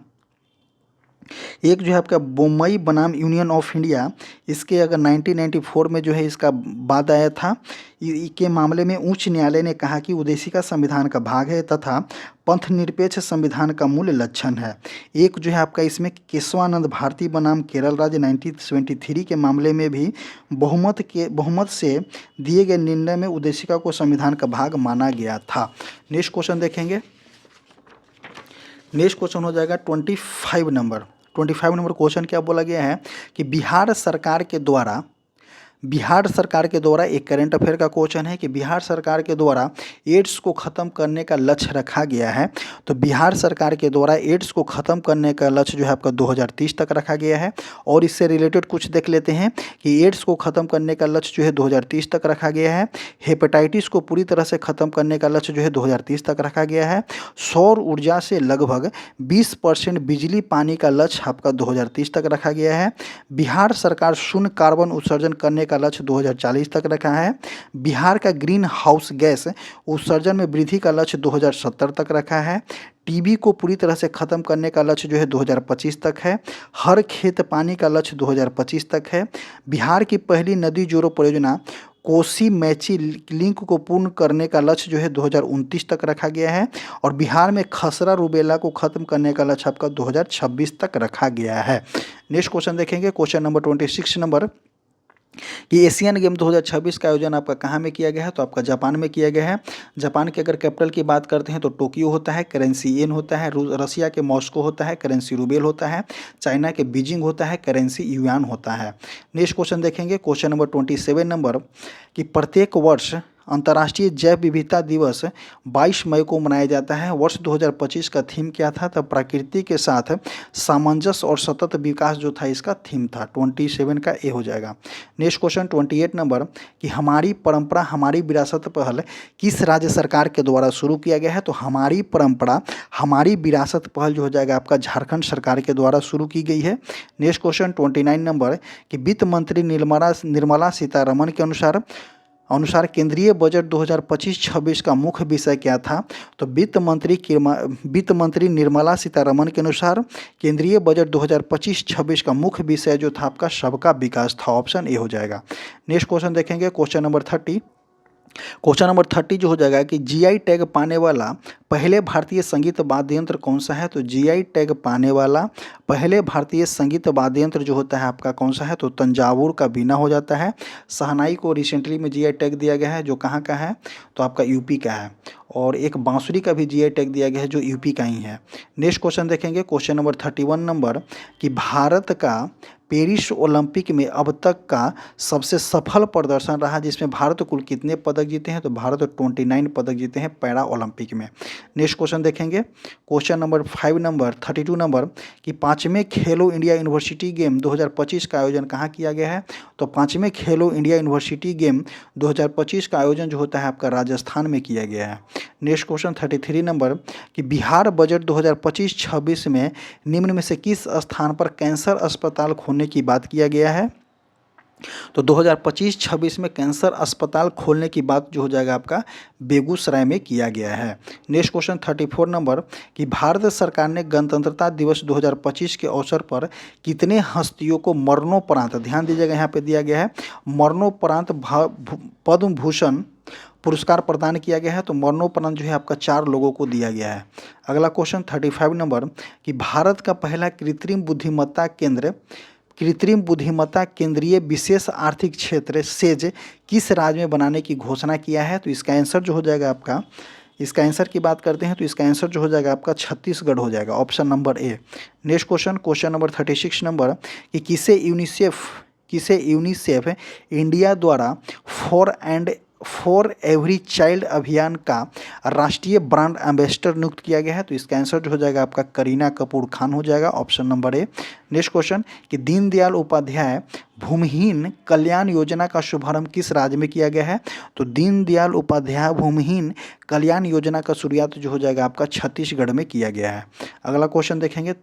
एक जो है आपका बोम्मई बनाम यूनियन ऑफ इंडिया, इसके अगर 1994 में जो है इसका वाद आया था। के मामले में उच्च न्यायालय ने कहा कि उद्देशिका संविधान का भाग है तथा पंथ निरपेक्ष संविधान का मूल लक्षण है। एक जो है आपका इसमें केशवानंद भारती बनाम केरल राज्य 1973 के मामले में भी बहुमत से दिए गए निर्णय में उद्देशिका को संविधान का भाग माना गया था। नेक्स्ट क्वेश्चन देखेंगे, नेक्स्ट क्वेश्चन हो जाएगा 25 नंबर क्वेश्चन क्या बोला गया है कि बिहार सरकार के द्वारा एक करंट अफेयर का क्वेश्चन है कि बिहार सरकार के द्वारा एड्स को ख़त्म करने का लक्ष्य रखा गया है। तो बिहार सरकार के द्वारा एड्स को ख़त्म करने का लक्ष्य जो है आपका 2030 तक रखा गया है। और इससे रिलेटेड कुछ देख लेते हैं कि एड्स को ख़त्म करने का लक्ष्य जो है 2030 तक रखा गया है। हेपेटाइटिस को पूरी तरह से ख़त्म करने का लक्ष्य जो है 2030 तक रखा गया है। सौर ऊर्जा से लगभग 20% बिजली पानी का लक्ष्य आपका 2030 तक रखा गया है। बिहार सरकार शून्य कार्बन उत्सर्जन करने का लक्ष्य 2040 तक रखा है। बिहार का ग्रीन हाउस गैस उत्सर्जन में वृद्धि का लक्ष्य 2070 तक रखा है। टीबी को पूरी तरह से ख़त्म करने का लक्ष्य जो है 2025 तक है। हर खेत पानी का लक्ष्य 2025 तक है। बिहार की पहली नदी जोड़ो परियोजना कोसी मैची लिंक को पूर्ण करने का लक्ष्य जो है 2029 तक रखा गया है। और बिहार में खसरा रूबेला को खत्म करने का लक्ष्य आपका 2026 तक रखा गया है। नेक्स्ट क्वेश्चन देखेंगे, क्वेश्चन नंबर 26 नंबर कि एशियन गेम 2026 का आयोजन आपका कहाँ में किया गया है। तो आपका जापान में किया गया है। जापान के अगर कैपिटल की बात करते हैं तो टोक्यो होता है, करेंसी येन होता है। रसिया के मॉस्को होता है, करेंसी रूबेल होता है। चाइना के बीजिंग होता है, करेंसी युआन होता है। नेक्स्ट क्वेश्चन देखेंगे, क्वेश्चन नंबर 27 नंबर कि प्रत्येक वर्ष अंतर्राष्ट्रीय जैव विविधता दिवस 22 मई को मनाया जाता है। वर्ष 2025 का थीम क्या था, तब प्रकृति के साथ सामंजस्य और सतत विकास जो था इसका थीम था। 27 का ए हो जाएगा। नेक्स्ट क्वेश्चन 28 नंबर कि हमारी परंपरा हमारी विरासत पहल किस राज्य सरकार के द्वारा शुरू किया गया है। तो हमारी परंपरा हमारी विरासत पहल जो हो जाएगा आपका झारखंड सरकार के द्वारा शुरू की गई है। नेक्स्ट क्वेश्चन 29 नंबर कि वित्त मंत्री निर्मला सीतारमण के अनुसार केंद्रीय बजट 2025-26 का मुख्य विषय क्या था। तो वित्त मंत्री निर्मला सीतारमण के अनुसार केंद्रीय बजट 2025-26 का मुख्य विषय जो था आपका सबका विकास था। ऑप्शन ए हो जाएगा। नेक्स्ट क्वेश्चन देखेंगे, क्वेश्चन नंबर 30 जो हो जाएगा कि जीआई टैग पाने वाला पहले भारतीय संगीत वाद्य यंत्र कौन सा है। तो जीआई टैग पाने वाला पहले भारतीय संगीत वाद्य यंत्र जो होता है आपका कौन सा है। तो तंजावुर का बीना हो जाता है। शहनाई को रिसेंटली में जीआई टैग दिया गया है, जो कहाँ का है तो आपका यूपी का है। और एक बांसुरी का भी जीआई टैग दिया गया है जो यूपी का ही है। नेक्स्ट क्वेश्चन देखेंगे, क्वेश्चन नंबर 31 नंबर कि भारत का पेरिस ओलंपिक में अब तक का सबसे सफल प्रदर्शन रहा, जिसमें भारत कुल कितने पदक जीते हैं? तो भारत 29 पदक जीते हैं पैरा ओलंपिक में। नेक्स्ट क्वेश्चन देखेंगे, क्वेश्चन नंबर 5 नंबर 32 नंबर कि 5वें खेलो इंडिया यूनिवर्सिटी गेम 2025 का आयोजन कहाँ किया गया है? तो 5वें खेलो इंडिया यूनिवर्सिटी गेम 2025 का आयोजन जो होता है आपका राजस्थान में किया गया है। नेक्स्ट क्वेश्चन 33 नंबर कि बिहार बजट 2025-26 में निम्न में से किस स्थान पर कैंसर अस्पताल खोलने की बात किया गया है? तो 2025-26 में कैंसर अस्पताल खोलने की बात जो हो जाएगा आपका बेगूसराय में किया गया है। नेक्स्ट क्वेश्चन 34 नंबर कि भारत सरकार ने गणतंत्रता दिवस 2025 के अवसर पर कितने हस्तियों को मरणोपरांत, ध्यान दीजिएगा यहाँ पे दिया गया है, मरणोपरांत पद्म भूषण पुरस्कार प्रदान किया गया है। तो मरणोपरांत जो है आपका 4 लोगों को दिया गया है। अगला क्वेश्चन 35 नंबर कि भारत का पहला कृत्रिम बुद्धिमत्ता केंद्रीय विशेष आर्थिक क्षेत्र सेज किस राज्य में बनाने की घोषणा किया है? तो इसका आंसर जो हो जाएगा आपका, इसका आंसर की बात करते हैं तो इसका आंसर जो हो जाएगा आपका छत्तीसगढ़ हो जाएगा, ऑप्शन नंबर ए। नेक्स्ट क्वेश्चन नंबर 36 नंबर कि किसे यूनिसेफ इंडिया द्वारा फॉर एवरी चाइल्ड अभियान का राष्ट्रीय ब्रांड एम्बेसडर नियुक्त किया गया है? तो इसका आंसर जो हो जाएगा आपका करीना कपूर खान हो जाएगा, ऑप्शन नंबर ए। नेक्स्ट क्वेश्चन कि दीनदयाल उपाध्याय भूमिहीन कल्याण योजना का शुभारंभ किस राज्य में किया गया है? तो दीनदयाल उपाध्याय भूमिहीन कल्याण योजना का शुरुआत जो हो जाएगा आपका छत्तीसगढ़ में किया गया है। अगला क्वेश्चन देखेंगे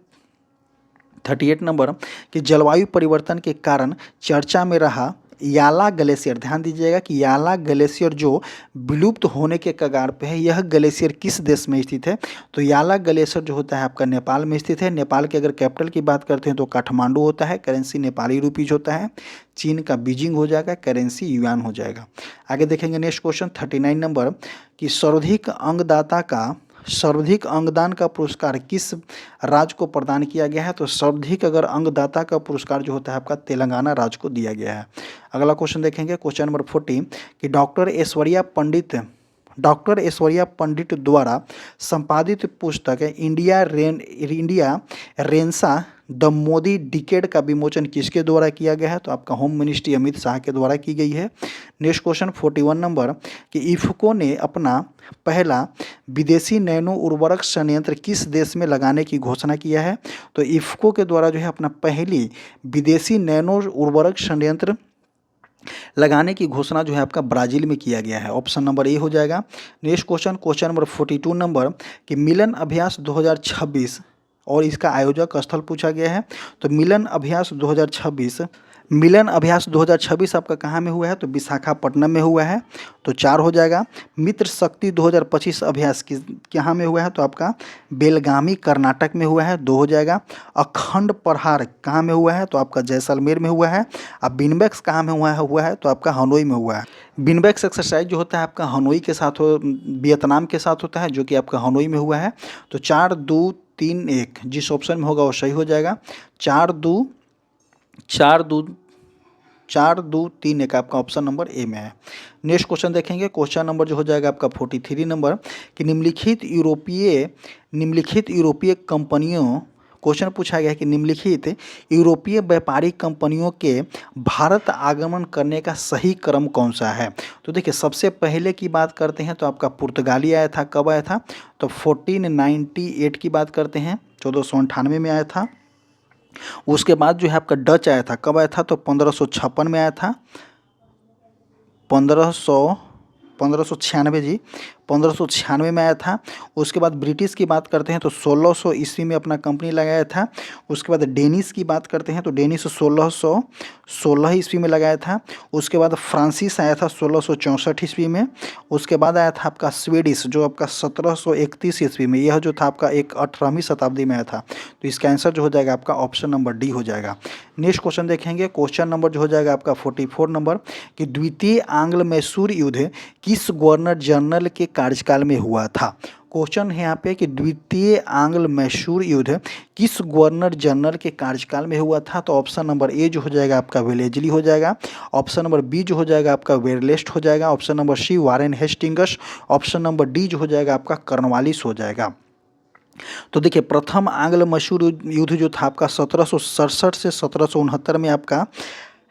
38 नंबर कि जलवायु परिवर्तन के कारण चर्चा में रहा याला ग्लेशियर, ध्यान दीजिएगा कि याला ग्लेशियर जो विलुप्त होने के कगार पे है, यह ग्लेशियर किस देश में स्थित है? तो याला ग्लेशियर जो होता है आपका नेपाल में स्थित है। नेपाल के अगर कैपिटल की बात करते हैं तो काठमांडू होता है, करेंसी नेपाली रुपीज होता है। चीन का बीजिंग हो जाएगा, करेंसी युआन हो जाएगा। आगे देखेंगे नेक्स्ट क्वेश्चन 39 नंबर कि सर्वाधिक अंगदान का पुरस्कार किस राज्य को प्रदान किया गया है? तो सर्वाधिक अगर अंगदाता का पुरस्कार जो होता है आपका तेलंगाना राज्य को दिया गया है। अगला क्वेश्चन देखेंगे क्वेश्चन नंबर 40 कि डॉक्टर ऐश्वर्या पंडित द्वारा संपादित पुस्तक इंडिया रेंसा द मोदी डिकेड का विमोचन किसके द्वारा किया गया है? तो आपका होम मिनिस्ट्री अमित शाह के द्वारा की गई है। नेक्स्ट क्वेश्चन 41 नंबर कि इफ्को ने अपना पहला विदेशी नैनो उर्वरक संयंत्र किस देश में लगाने की घोषणा किया है? तो इफ्को के द्वारा जो है अपना पहली विदेशी नैनो उर्वरक संयंत्र लगाने की घोषणा जो है आपका ब्राजील में किया गया है, ऑप्शन नंबर ए हो जाएगा। नेक्स्ट क्वेश्चन नंबर 42 नंबर कि मिलन अभ्यास 2026 और इसका आयोजक स्थल पूछा गया है। तो मिलन अभ्यास 2026 आपका कहाँ में हुआ है? तो विशाखापट्टनम में हुआ है, तो 4 हो जाएगा। मित्र शक्ति 2025 अभ्यास कहाँ में हुआ है? तो आपका बेलगामी कर्नाटक में हुआ है, 2 हो जाएगा। अखंड प्रहार कहाँ में हुआ है? तो आपका जैसलमेर में हुआ है। अब बिनबैक्स कहाँ में हुआ है? तो आपका हनोई में हुआ है। बिनबैक्स एक्सरसाइज जो होता है आपका हनोई के साथ वियतनाम के साथ होता है, जो कि आपका हनोई में हुआ है। तो 4 2 3 1 जिस ऑप्शन में होगा वो सही हो जाएगा। 4 2 3 1 आपका ऑप्शन नंबर ए में है। नेक्स्ट क्वेश्चन देखेंगे क्वेश्चन नंबर जो हो जाएगा आपका 43 नंबर कि निम्नलिखित यूरोपीय कंपनियों, क्वेश्चन पूछा गया है कि निम्नलिखित यूरोपीय व्यापारिक कंपनियों के भारत आगमन करने का सही क्रम कौन सा है? तो देखिए सबसे पहले की बात करते हैं तो आपका पुर्तगाली आया था, कब आया था? तो 1498 की बात करते हैं, 1498 में आया था। उसके बाद जो है आपका डच आया था, कब आया था? तो 1556 में आया था, 1596 में आया था। उसके बाद ब्रिटिश की बात करते हैं तो 1600 ईस्वी में अपना कंपनी लगाया था। उसके बाद डेनिश की बात करते हैं तो डेनिश 1616 ईस्वी में लगाया था। उसके बाद फ्रांसीस आया था 1664 ईस्वी में। उसके बाद आया था आपका स्वीडिश जो आपका 1731 ईस्वी में, यह जो था आपका एक 18वीं शताब्दी में आया था। तो इसका आंसर जो हो जाएगा आपका ऑप्शन नंबर डी हो जाएगा। नेक्स्ट क्वेश्चन देखेंगे, क्वेश्चन नंबर जो हो जाएगा आपका 44 नंबर कि द्वितीय आंग्ल मैसूर युद्ध किस गवर्नर जनरल के कार्यकाल में हुआ था। क्वेश्चन है यहाँ पे कि द्वितीय आंग्ल मैसूर युद्ध किस गवर्नर जनरल के कार्यकाल में हुआ था। तो ऑप्शन नंबर ए जो हो जाएगा आपका वेलेजली हो जाएगा, ऑप्शन नंबर बी जो हो जाएगा आपका वेरलेस्ट हो जाएगा, option number C Warren Hastings, option number D जो हो जाएगा आपका कर्नवालिस हो जाएगा। तो देखिए प्रथम आंग्ल मैसूर युद्ध जो था आपका 1767 से 1769 में आपका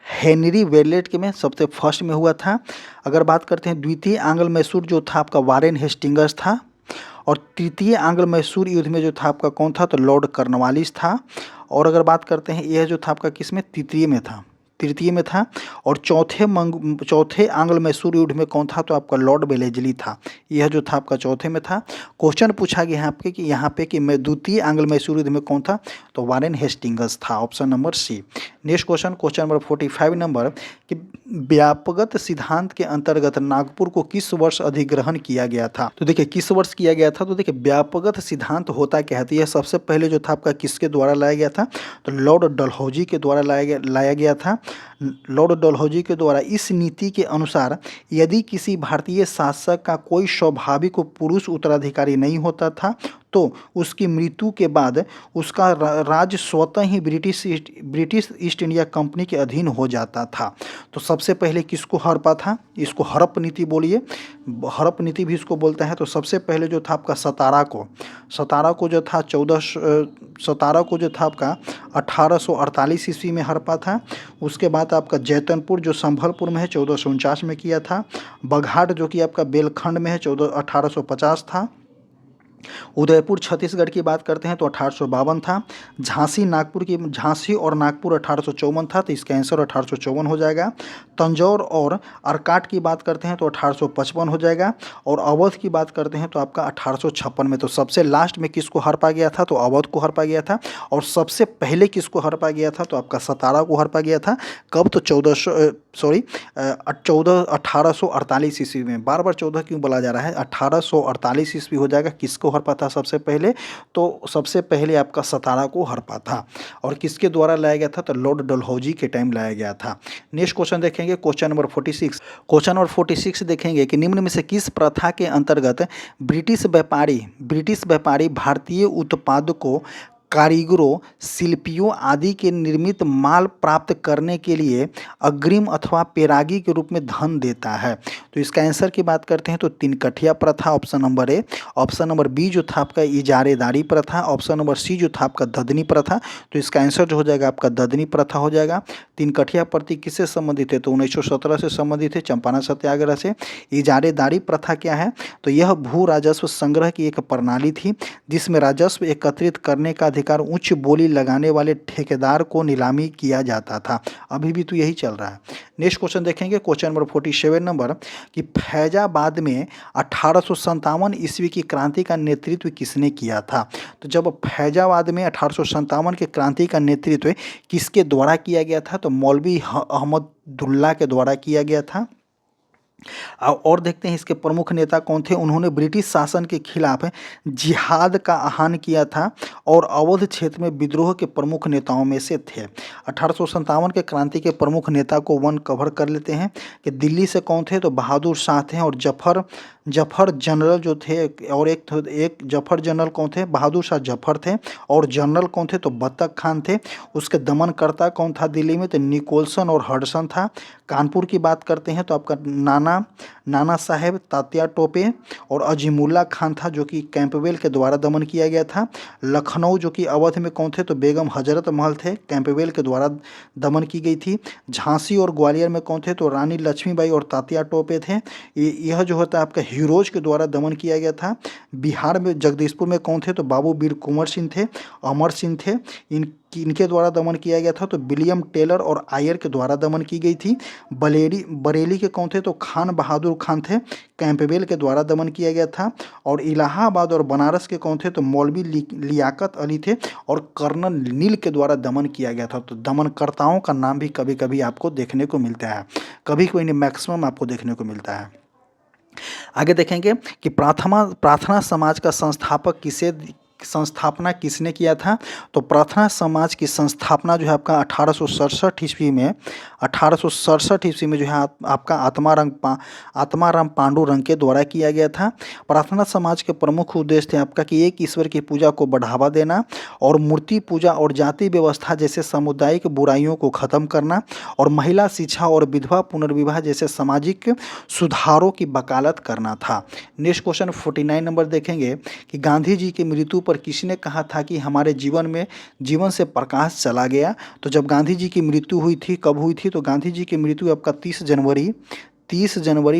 हेनरी वेलेट के में सबसे फर्स्ट में हुआ था। अगर बात करते हैं द्वितीय आंग्ल मैसूर जो था आपका वारेन हेस्टिंगस था, और तृतीय आंग्ल मैसूर युद्ध में जो था आपका कौन था, तो लॉर्ड कर्नवालिस था। और अगर बात करते हैं यह जो था आपका किस में, तृतीय में था। और चौथे आंग्ल मैसूर युद्ध में कौन था, तो आपका लॉर्ड वेलेजली था। यह जो था आपका चौथे में था। क्वेश्चन पूछा गया यहाँ पे कि मैं द्वितीय आंग्ल मैसूर युद्ध में कौन था, तो वारेन हेस्टिंगस था, option number C. Next question number 45 number कि व्यापगत सिद्धांत के अंतर्गत नागपुर को किस वर्ष अधिग्रहण किया गया था। तो देखिए किस वर्ष किया गया था, तो देखिए व्यापगत सिद्धांत होता क्या है, तो यह सबसे पहले जो था आपका किसके द्वारा लाया गया था, तो लॉर्ड डलहौजी के द्वारा लाया गया था। लॉर्ड डलहौजी के द्वारा इस नीति के अनुसार यदि किसी भारतीय शासक का कोई स्वाभाविक पुरुष उत्तराधिकारी नहीं होता था तो उसकी मृत्यु के बाद उसका राज्य स्वतः ही ब्रिटिश ईस्ट इंडिया कंपनी के अधीन हो जाता था। तो सबसे पहले किसको हड़पा था, इसको हड़प नीति बोलिए, हड़प नीति भी इसको बोलता है। तो सबसे पहले जो था आपका सतारा को जो था 1848 ईस्वी में हड़पा था। उसके बाद आपका जैतनपुर जो संभलपुर में है 1449 में किया था। बघाट जो कि आपका बेलखंड में है 1850 था। उदयपुर छत्तीसगढ़ की बात करते हैं तो 1852 था। झांसी और नागपुर 1854 था, तो इसका आंसर 1854 हो जाएगा। तंजौर और अर्काट की बात करते हैं तो 1855 हो जाएगा। और अवध की बात करते हैं तो आपका 1856 में। तो सबसे लास्ट में किसको हड़पा गया था, तो अवध को हड़पा गया था। और सबसे पहले किसको हड़पा गया था, तो आपका सतारा को हड़पा गया था। कब, तो 1848 ईस्वी में। बार बार 14 क्यों बोला जा रहा है, 1848 ईस्वी हो जाएगा। किसको हड़पा था सबसे पहले, तो सबसे पहले आपका सतारा को हड़पा था। और किसके द्वारा लाया गया था, तो लॉर्ड डलहौजी के टाइम लाया गया था। नेक्स्ट क्वेश्चन देखेंगे, क्वेश्चन नंबर 46 देखेंगे कि निम्न में से किस प्रथा के अंतर्गत ब्रिटिश व्यापारी भारतीय उत्पादकों, कारीगरों, शिल्पियों आदि के निर्मित माल प्राप्त करने के लिए अग्रिम अथवा पेरागी के रूप में धन देता है। तो इसका आंसर की बात करते हैं तो तीन कठिया प्रथा, option number A. Option number B जो था आपका इजारेदारी प्रथा, ऑप्शन नंबर सी जो था आपका ददनी प्रथा। तो इसका आंसर जो हो जाएगा आपका ददनी प्रथा हो जाएगा। तीन कठिया प्रति किससे संबंधित है, तो 1917 से संबंधित है, चंपारण सत्याग्रह से। इजारेदारी प्रथा क्या है, तो यह भू राजस्व संग्रह की एक प्रणाली थी जिसमें राजस्व एकत्रित करने का अधिकार उच्च बोली लगाने वाले ठेकेदार को नीलामी किया जाता था। अभी भी तो यही चल रहा है। नेक्स्ट क्वेश्चन देखेंगे, क्वेश्चन नंबर 47 नंबर कि फैजाबाद में 1857 ईस्वी की क्रांति का नेतृत्व किसने किया था। तो जब फैजाबाद में 1857 के क्रांति का नेतृत्व किसके द्वारा किया गया था, तो मौलवी अहमदुल्ला के द्वारा किया गया था। और देखते हैं इसके प्रमुख नेता कौन थे। उन्होंने ब्रिटिश शासन के खिलाफ जिहाद का आह्वान किया था और अवध क्षेत्र में विद्रोह के प्रमुख नेताओं में से थे। 1857 के क्रांति के प्रमुख नेता को वन कवर कर लेते हैं कि दिल्ली से कौन थे, तो बहादुर शाह थे। और जफर जनरल जो थे, और एक जफर जनरल कौन थे, बहादुर शाह जफर थे। और जनरल कौन थे, तो बत्तख खान थे। उसके दमनकर्ता कौन था दिल्ली में, तो निकोलसन और हडसन था। कानपुर की बात करते हैं तो आपका नाना साहेब तात्या टोपे और अजीमुल्ला खान था, जो कि कैंपबेल के द्वारा दमन किया गया था। लखनऊ जो कि अवध में कौन थे, तो बेगम हजरत महल थे, कैंपबेल के द्वारा दमन की गई थी। झांसी और ग्वालियर में कौन थे, तो रानी लक्ष्मीबाई और तात्या टोपे थे। यह जो होता है आपका हीरोज के द्वारा दमन किया गया था। बिहार में जगदीशपुर में कौन थे, तो बाबू वीर कुंवर सिंह थे, अमर सिंह थे। इनके द्वारा दमन किया गया था। तो विलियम टेलर और आयर के द्वारा दमन की गई थी। बरेली के कौन थे, तो खान बहादुर खान थे, कैंपबेल के द्वारा दमन किया गया था। और इलाहाबाद और बनारस के कौन थे, तो मौलवी लियाकत अली थे और कर्नल नील के द्वारा दमन किया गया था। तो दमनकर्ताओं का नाम भी कभी कभी आपको देखने को मिलता है, कभी कोई नहीं, मैक्सिमम आपको देखने को मिलता है। आगे देखेंगे कि प्रार्थना समाज का संस्थापक संस्थापना किसने किया था? तो प्रार्थना समाज की संस्थापना जो है आपका 1867 ईस्वी में 1867 ईस्वी में जो है आपका आत्माराम पांडुरंग के द्वारा किया गया था। प्रार्थना समाज के प्रमुख उद्देश्य थे आपका कि एक ईश्वर की पूजा को बढ़ावा देना और मूर्ति पूजा और जाति व्यवस्था जैसे सामुदायिक बुराइयों को खत्म करना और महिला शिक्षा और विधवा पुनर्विवाह जैसे सामाजिक सुधारों की वकालत करना था। नेक्स्ट क्वेश्चन 49 नंबर देखेंगे कि गांधी जी की मृत्यु पर किसने कहा था कि हमारे जीवन से प्रकाश चला गया? तो जब गांधी जी की मृत्यु हुई थी, कब हुई थी? तो गांधी जी की मृत्यु आपका 30 जनवरी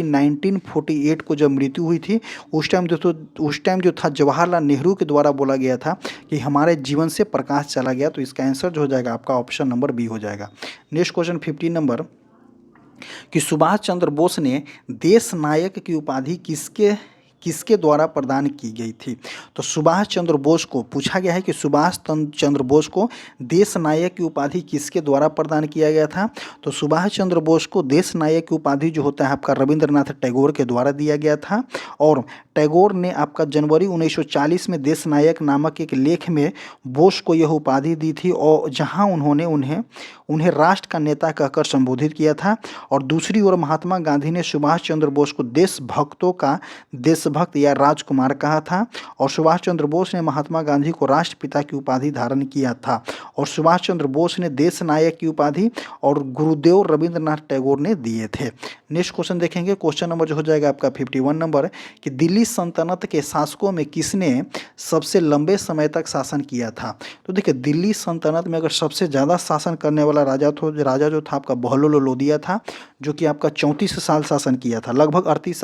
1948 को जब मृत्यु हुई थी, उस टाइम जो था जवाहरलाल नेहरू के द्वारा बोला गया था कि हमारे जीवन से प्रकाश चला गया। तो इसका आंसर जो हो जाएगा आपका ऑप्शन नंबर बी हो जाएगा। नेक्स्ट क्वेश्चन 50 नंबर कि सुभाष चंद्र बोस ने देश नायक की उपाधि किसके द्वारा प्रदान की गई थी? तो सुभाष चंद्र बोस को पूछा गया है कि सुभाष चंद्र बोस को देश नायक की उपाधि किसके द्वारा प्रदान किया गया था? तो सुभाष चंद्र बोस को देश नायक की उपाधि जो होता है आपका रविंद्रनाथ टैगोर के द्वारा दिया गया था। और टैगोर ने आपका जनवरी 1940 में देश नायक नामक एक लेख में बोस को यह उपाधि दी थी और जहां उन्होंने उन्हें राष्ट्र का नेता कहकर संबोधित किया था। और दूसरी ओर महात्मा गांधी ने सुभाष चंद्र बोस को देशभक्तों का देशभक्त या राजकुमार कहा था। और सुभाष चंद्र बोस ने महात्मा गांधी को राष्ट्रपिता की उपाधि धारण किया था। और सुभाष चंद्र बोस ने देश नायक की उपाधि और गुरुदेव रविंद्रनाथ टैगोर ने दिए थे। नेक्स्ट क्वेश्चन देखेंगे, क्वेश्चन नंबर जो हो जाएगा आपका 51 नंबर कि दिल्ली सल्तनत के शासकों में किसने सबसे लंबे समय तक शासन किया था? तो देखिए, दिल्ली सल्तनत में अगर सबसे ज़्यादा शासन करने वाला राजा जो था आपका बहलोल लोदिया था, जो कि आपका 34 साल शासन किया था, लगभग 38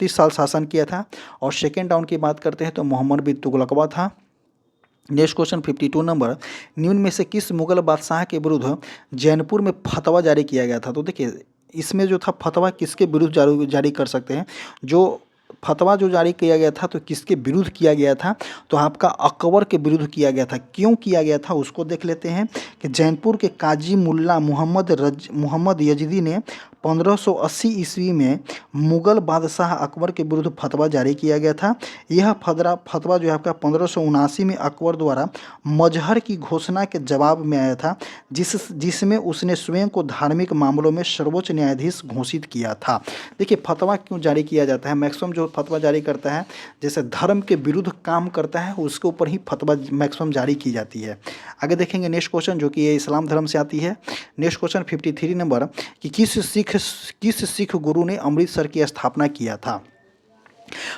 साल शासन किया था। और सेकेंड राउंड की बात करते हैं तो मोहम्मद बिन तुगलकवा था। नेक्स्ट क्वेश्चन 52 नंबर, निम्न में से किस मुगल बादशाह के विरुद्ध जैनपुर में फतवा जारी किया गया था? तो देखिए, इसमें जो था फतवा किसके विरुद्ध जारी कर सकते हैं? जो फतवा जो जारी किया गया था तो किसके विरुद्ध किया गया था? तो आपका अकबर के विरुद्ध किया गया था। क्यों किया गया था उसको देख लेते हैं कि जैनपुर के काजी मुल्ला मोहम्मद यजीदी ने 1580 ईस्वी में मुगल बादशाह अकबर के विरुद्ध फतवा जारी किया गया था। यह फतवा जो है आपका 1579 में अकबर द्वारा मजहर की घोषणा के जवाब में आया था, जिसमें उसने स्वयं को धार्मिक मामलों में सर्वोच्च न्यायाधीश घोषित किया था। देखिए, फतवा क्यों जारी किया जाता है? मैक्सिमम जो फतवा जारी करता है, जैसे धर्म के विरुद्ध काम करता है, उसके ऊपर ही फतवा मैक्सिमम जारी की जाती है। आगे देखेंगे नेक्स्ट क्वेश्चन, जो कि ये इस्लाम धर्म से आती है। नेक्स्ट क्वेश्चन 53 नंबर कि किस सिख गुरु ने अमृतसर की स्थापना किया था?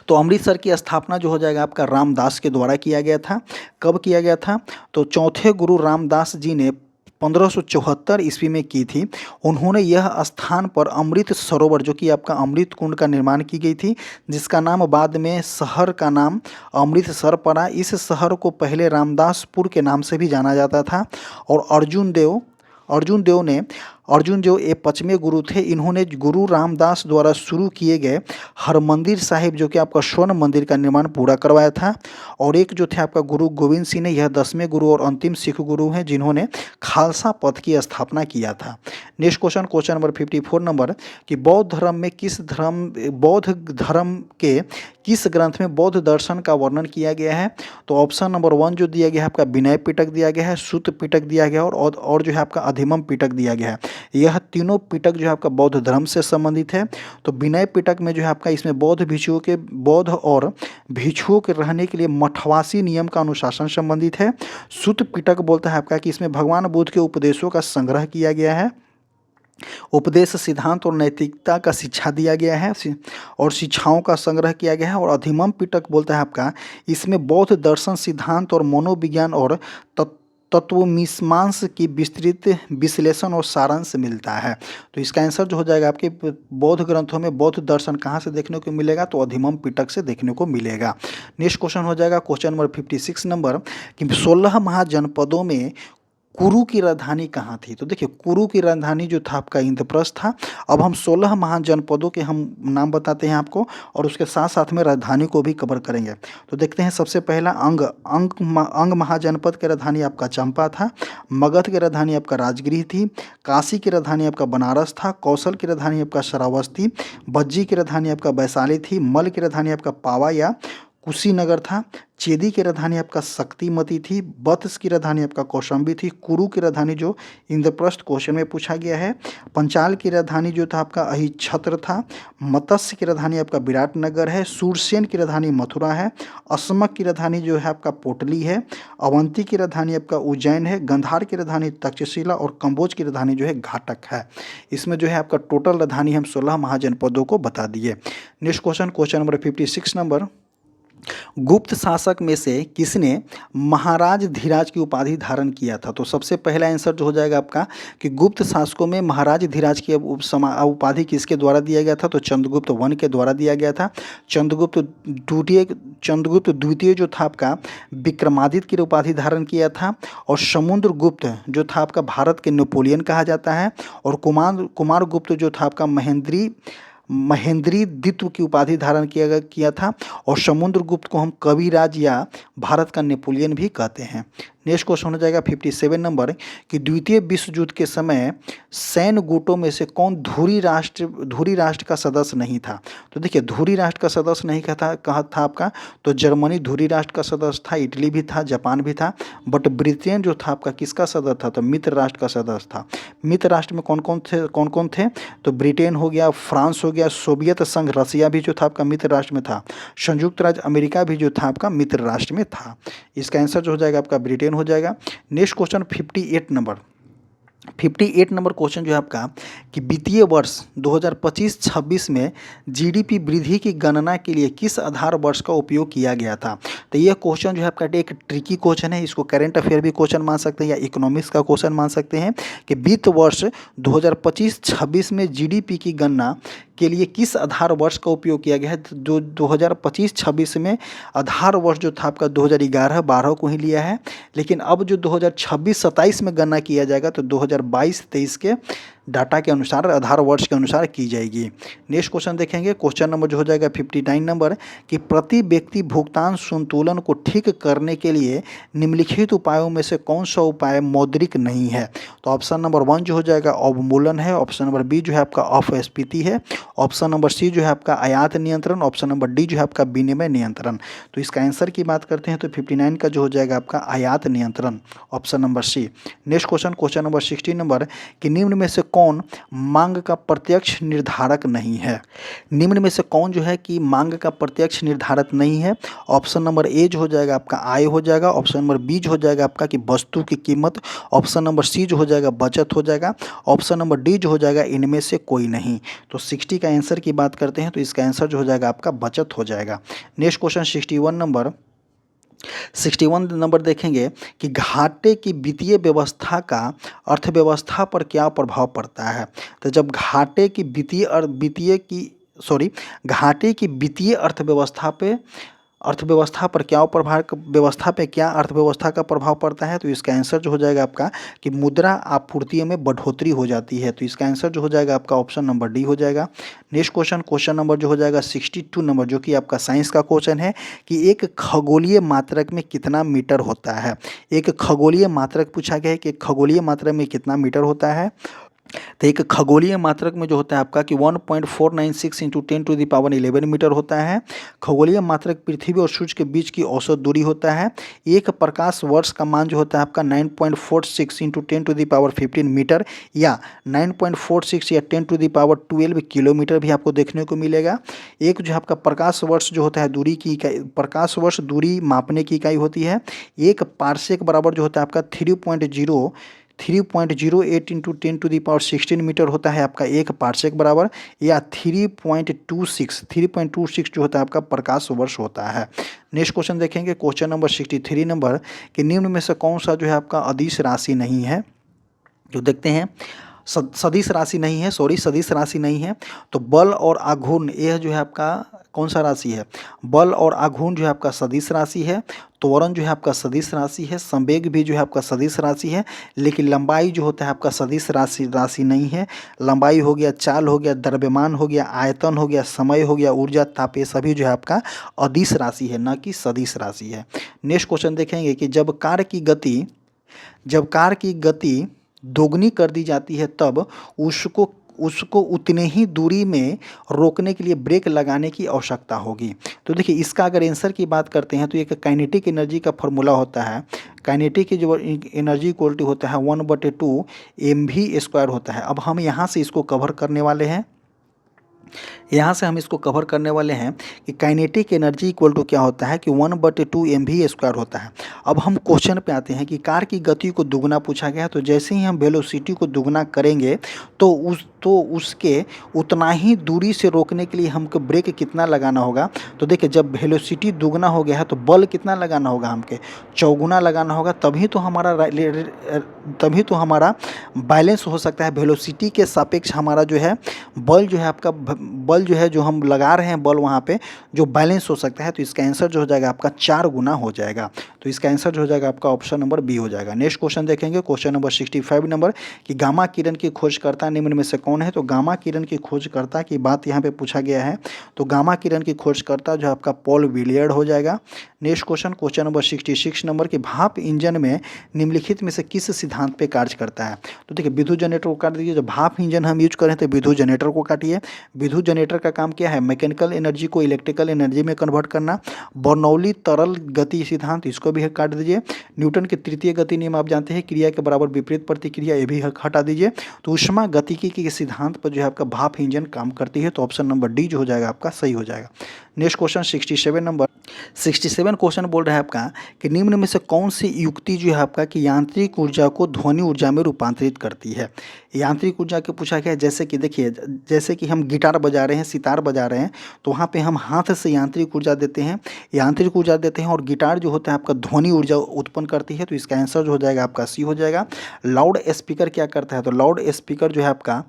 तो अमृतसर की स्थापना जो हो जाएगा आपका रामदास के द्वारा किया गया था। कब किया गया था? तो चौथे गुरु रामदास जी ने 1574 ईस्वी में की थी। उन्होंने यह स्थान पर अमृत सरोवर, जो कि आपका अमृत कुंड का निर्माण की गई थी, जिसका नाम बाद में शहर का नाम अमृतसर पड़ा। इस शहर को पहले रामदासपुर के नाम से भी जाना जाता था। और अर्जुन देव ये 5वें गुरु थे। इन्होंने गुरु रामदास द्वारा शुरू किए गए हरमंदिर साहिब, जो कि आपका स्वर्ण मंदिर का निर्माण पूरा करवाया था। और एक जो थे आपका गुरु गोविंद सिंह ने, यह 10वें गुरु और अंतिम सिख गुरु हैं जिन्होंने खालसा पंथ की स्थापना किया था। नेक्स्ट क्वेश्चन नंबर 54 नंबर कि बौद्ध धर्म के किस ग्रंथ में बौद्ध दर्शन का वर्णन किया गया है? तो ऑप्शन नंबर 1 जो दिया गया है आपका विनय पिटक दिया गया है, सूत पिटक दिया गया है और जो है आपका अधिमम पिटक दिया गया है। यह तीनों पिटक जो है आपका बौद्ध धर्म से संबंधित है। तो विनय पिटक में जो है आपका इसमें बौद्ध और भिक्षुओं के रहने के लिए मठवासी नियम का अनुशासन संबंधित है। सूत पिटक बोलता है आपका कि इसमें भगवान बुद्ध के उपदेशों का संग्रह किया गया है, उपदेश सिद्धांत और नैतिकता का शिक्षा दिया गया है और शिक्षाओं का संग्रह किया गया है। और अधिमम पिटक बोलता है आपका इसमें बौद्ध दर्शन सिद्धांत और मनोविज्ञान और तत्वमीमांसा की विस्तृत विश्लेषण और सारांश मिलता है। तो इसका आंसर जो हो जाएगा आपके बौद्ध ग्रंथों में बौद्ध दर्शन कहाँ से देखने को मिलेगा? तो अधिमम पिटक से देखने को मिलेगा। नेक्स्ट क्वेश्चन हो जाएगा क्वेश्चन नंबर 56 नंबर कि 16 महाजनपदों में कुरु की राजधानी कहाँ थी? तो देखिए, कुरु की राजधानी जो था आपका इंद्रप्रस्थ था। अब हम 16 महाजनपदों के हम नाम बताते हैं आपको और उसके साथ साथ में राजधानी को भी कवर करेंगे। तो देखते हैं, सबसे पहला अंग महाजनपद की राजधानी आपका चंपा था। मगध की राजधानी आपका राजगृह थी। काशी की राजधानी आपका बनारस था। कौशल की राजधानी आपका श्रावस्ती। बज्जी की राजधानी आपका वैशाली थी। मल की राजधानी आपका पावा या कुशीनगर था। चेदी की राजधानी आपका शक्तिमती थी। बत्स की राजधानी आपका कौशाम्बी थी। कुरु की राजधानी जो इंद्रप्रस्थ क्वेश्चन में पूछा गया है। पंचाल की राजधानी जो था आपका अहिछत्र था। मत्स्य की राजधानी आपका विराटनगर है। सूरसेन की राजधानी मथुरा है। अस्मक की राजधानी जो है आपका पोटली है। अवंती की राजधानी आपका उज्जैन है। गंधार की राजधानी तक्षशिला और कंबोज की राजधानी जो है घाटक है। इसमें जो है आपका टोटल राजधानी हम 16 महाजनपदों को बता दिए। Next question, question number 56 number, गुप्त शासक में से किसने महाराज धीराज की उपाधि धारण किया था? तो सबसे पहला आंसर जो हो जाएगा आपका कि गुप्त शासकों में महाराज धीराज की उपाधि किसके द्वारा दिया गया था? तो चंद्रगुप्त वन के द्वारा दिया गया था। चंद्रगुप्त द्वितीय जो था आपका विक्रमादित्य की उपाधि धारण किया था। और समुद्रगुप्त जो था आपका भारत के नेपोलियन कहा जाता है। और कुमारगुप्त जो था आपका महेंद्री द्वितीय की उपाधि धारण किया था। और समुद्रगुप्त को हम कविराज या भारत का नेपोलियन भी कहते हैं। नेक्स्ट क्वेश्चन हो जाएगा 57 नंबर कि द्वितीय विश्व युद्ध के समय सैन्य गुटों में से कौन धुरी राष्ट्र का सदस्य नहीं था? तो देखिए, धुरी राष्ट्र का सदस्य नहीं कहा था आपका, तो जर्मनी धुरी राष्ट्र का सदस्य था, इटली भी था, जापान भी था। बट ब्रिटेन जो था आपका किसका सदस्य था? तो मित्र राष्ट्र का सदस्य था। मित्र राष्ट्र में कौन कौन थे? तो ब्रिटेन हो गया, फ्रांस हो गया, सोवियत संघ रसिया भी जो था आपका मित्र राष्ट्र में था, संयुक्त राज्य अमेरिका भी जो था आपका मित्र राष्ट्र में था। इसका आंसर जो हो जाएगा आपका ब्रिटेन हो जाएगा। नेक्स्ट क्वेश्चन 58 नंबर क्वेश्चन जो है आपका कि वित्तीय वर्ष 2025-26 में जीडीपी वृद्धि की गणना के लिए किस आधार वर्ष का उपयोग किया गया था? तो यह क्वेश्चन जो है आपका एक ट्रिकी क्वेश्चन है। इसको करंट अफेयर भी क्वेश्चन मान सकते हैं या इकोनॉमिक्स का क्वेश्चन मान सकते हैं कि वित्त वर्ष 2025-26 में जीडीपी की गणना के लिए किस आधार वर्ष का उपयोग किया गया है? जो 2025-26 में आधार वर्ष जो था आपका 2011-12 को ही लिया है, लेकिन अब जो 2026-27 में गणना किया जाएगा तो 2022-23 के डाटा के अनुसार, आधार वर्ष के अनुसार की जाएगी। नेक्स्ट क्वेश्चन देखेंगे, क्वेश्चन नंबर जो हो जाएगा 59 नंबर कि प्रति व्यक्ति भुगतान संतुलन को ठीक करने के लिए निम्नलिखित उपायों में से कौन सा उपाय मौद्रिक नहीं है? तो ऑप्शन नंबर 1 जो हो जाएगा अवमूलन है। ऑप्शन नंबर बी जो है आपका अपस्फीति है। ऑप्शन नंबर सी जो है आपका आयात नियंत्रण। ऑप्शन नंबर डी जो है आपका विनिमय नियंत्रण। तो इसका आंसर की बात करते हैं तो 59 का जो हो जाएगा आपका आयात नियंत्रण, option number C. Next question, question number 60 number कि निम्न में से कौन मांग का प्रत्यक्ष निर्धारक नहीं है? निम्न में से कौन जो है कि मांग का प्रत्यक्ष निर्धारक नहीं है? ऑप्शन नंबर ए जो हो जाएगा आपका आय हो जाएगा। ऑप्शन नंबर बी जो हो जाएगा आपका कि वस्तु की कीमत। ऑप्शन नंबर सी जो हो जाएगा बचत हो जाएगा। ऑप्शन नंबर डी जो हो जाएगा इनमें से कोई नहीं। तो 60 का आंसर की बात करते हैं तो इसका आंसर जो हो जाएगा आपका बचत हो जाएगा। नेक्स्ट क्वेश्चन 61 नंबर देखेंगे कि घाटे की वित्तीय व्यवस्था का अर्थव्यवस्था पर क्या प्रभाव पड़ता है? तो जब घाटे की वित्तीय अर्थव्यवस्था पर क्या अर्थव्यवस्था का प्रभाव पड़ता है? तो इसका आंसर जो हो जाएगा आपका कि मुद्रा आपूर्ति में बढ़ोतरी हो जाती है। तो इसका आंसर जो हो जाएगा आपका ऑप्शन नंबर डी हो जाएगा। नेक्स्ट क्वेश्चन, क्वेश्चन नंबर जो हो जाएगा 62 नंबर जो कि आपका साइंस का क्वेश्चन है कि एक खगोलीय मात्रक में कितना मीटर होता है? एक खगोलीय मात्रक पूछा गया है कि एक खगोलीय मात्रक में कितना मीटर होता है? तो एक खगोलीय मात्रक में जो होता है आपका कि 1.496 इंटू 10⁻11 मीटर होता है। खगोलीय मात्रक पृथ्वी और सूर्य के बीच की औसत दूरी होता है। एक प्रकाश वर्ष का मान जो होता है आपका 9.46 इंटू 10⁻15 मीटर या 9.46 या 10⁻12 किलोमीटर भी आपको देखने को मिलेगा। एक जो आपका प्रकाश वर्ष जो होता है प्रकाश वर्ष दूरी मापने की इकाई होती है। एक पारसेक बराबर जो होता है आपका 3.08 इंटू 10⁻16 मीटर होता है आपका एक पारसेक बराबर, या 3.26 जो होता है आपका प्रकाश वर्ष होता है। नेक्स्ट क्वेश्चन देखेंगे, क्वेश्चन नंबर 63 नंबर कि निम्न में से कौन सा जो है आपका अदिश राशि नहीं है? जो देखते हैं सदिश राशि नहीं है। तो बल और आघूर्ण यह जो है आपका कौन सा राशि है? बल और आघूर्ण जो है आपका सदिश राशि है। त्वरण जो है आपका सदिश राशि है। संवेग भी जो है आपका सदिश राशि है। लेकिन लंबाई जो होता है आपका सदिश राशि नहीं है। लंबाई हो गया, चाल हो गया, द्रव्यमान हो गया, आयतन हो गया, समय हो गया, ऊर्जा, ताप, ये सभी जो है आपका अदिश राशि है, न कि सदिश राशि है। नेक्स्ट क्वेश्चन देखेंगे कि जब कार की गति दोगुनी कर दी जाती है तब उसको उतने ही दूरी में रोकने के लिए ब्रेक लगाने की आवश्यकता होगी। तो देखिए इसका अगर आंसर की बात करते हैं तो एक काइनेटिक एनर्जी का फॉर्मूला होता है, काइनेटिक की जो एनर्जी इक्वलिटी होता है 1/2 mv² होता है। अब हम यहाँ से इसको कवर करने वाले हैं, यहाँ से हम इसको कवर करने वाले हैं कि काइनेटिक एनर्जी इक्वल टू क्या होता है कि 1/2 mv² होता है। अब हम क्वेश्चन पे आते हैं कि कार की गति को दुगना पूछा गया है, तो जैसे ही हम वेलोसिटी को दुगना करेंगे तो उसके उतना ही दूरी से रोकने के लिए हमको ब्रेक कितना लगाना होगा। तो देखिए जब वेलोसिटी दुगना हो गया है तो बल कितना लगाना होगा, हमके चौगुना लगाना होगा, तभी तो हमारा बैलेंस हो सकता है। वेलोसिटी के सापेक्ष हमारा जो है बल जो है आपका बल जो है जो हम लगा रहे हैं बल वहाँ पे जो बैलेंस हो सकता है। तो इसका आंसर जो हो जाएगा आपका 4 गुना हो जाएगा। तो इसका आंसर जो हो जाएगा आपका ऑप्शन नंबर बी हो जाएगा। नेक्स्ट क्वेश्चन देखेंगे, क्वेश्चन नंबर 65 नंबर कि गामा किरण की खोजकर्ता निम्न में से कौन है। तो गामा किरण की खोजकर्ता की बात यहाँ पे पूछा गया है, तो गामा किरण की खोजकर्ता जो आपका पॉल विलियर्ड हो जाएगा। Next question, question number 66 number कि भाप इंजन में निम्नलिखित में से किस सिद्धांत पे कार्य करता है। तो देखिए विद्युत जनरेटर को काट दीजिए, जब भाप इंजन हम यूज करें तो विद्युत जनरेटर को काटिए। विद्युत जनरेटर का काम क्या है, मैकेनिकल एनर्जी को इलेक्ट्रिकल एनर्जी में कन्वर्ट करना। बर्नौली तरल गति सिद्धांत, इसको भी काट दीजिए। न्यूटन के तृतीय गति नियम आप जानते हैं, क्रिया के बराबर विपरीत प्रतिक्रिया, ये भी हटा दीजिए। तो ऊष्मा गतिकी के सिद्धांत पर जो है आपका भाप इंजन काम करती है। तो ऑप्शन नंबर डी जो हो जाएगा आपका सही हो जाएगा। नेक्स्ट क्वेश्चन 67 नंबर, 67 क्वेश्चन बोल रहा है आपका कि निम्न में से कौन सी युक्ति जो है आपका कि यांत्रिक ऊर्जा को ध्वनि ऊर्जा में रूपांतरित करती है। यांत्रिक ऊर्जा के पूछा गया है, जैसे कि देखिए जैसे कि हम गिटार बजा रहे हैं, सितार बजा रहे हैं, तो वहाँ पे हम हाथ से यांत्रिक ऊर्जा देते हैं, और गिटार जो होता है आपका ध्वनि ऊर्जा उत्पन्न करती है। तो इसका आंसर जो हो जाएगा आपका सी हो जाएगा। लाउड स्पीकर क्या करता है, तो लाउड स्पीकर जो है आपका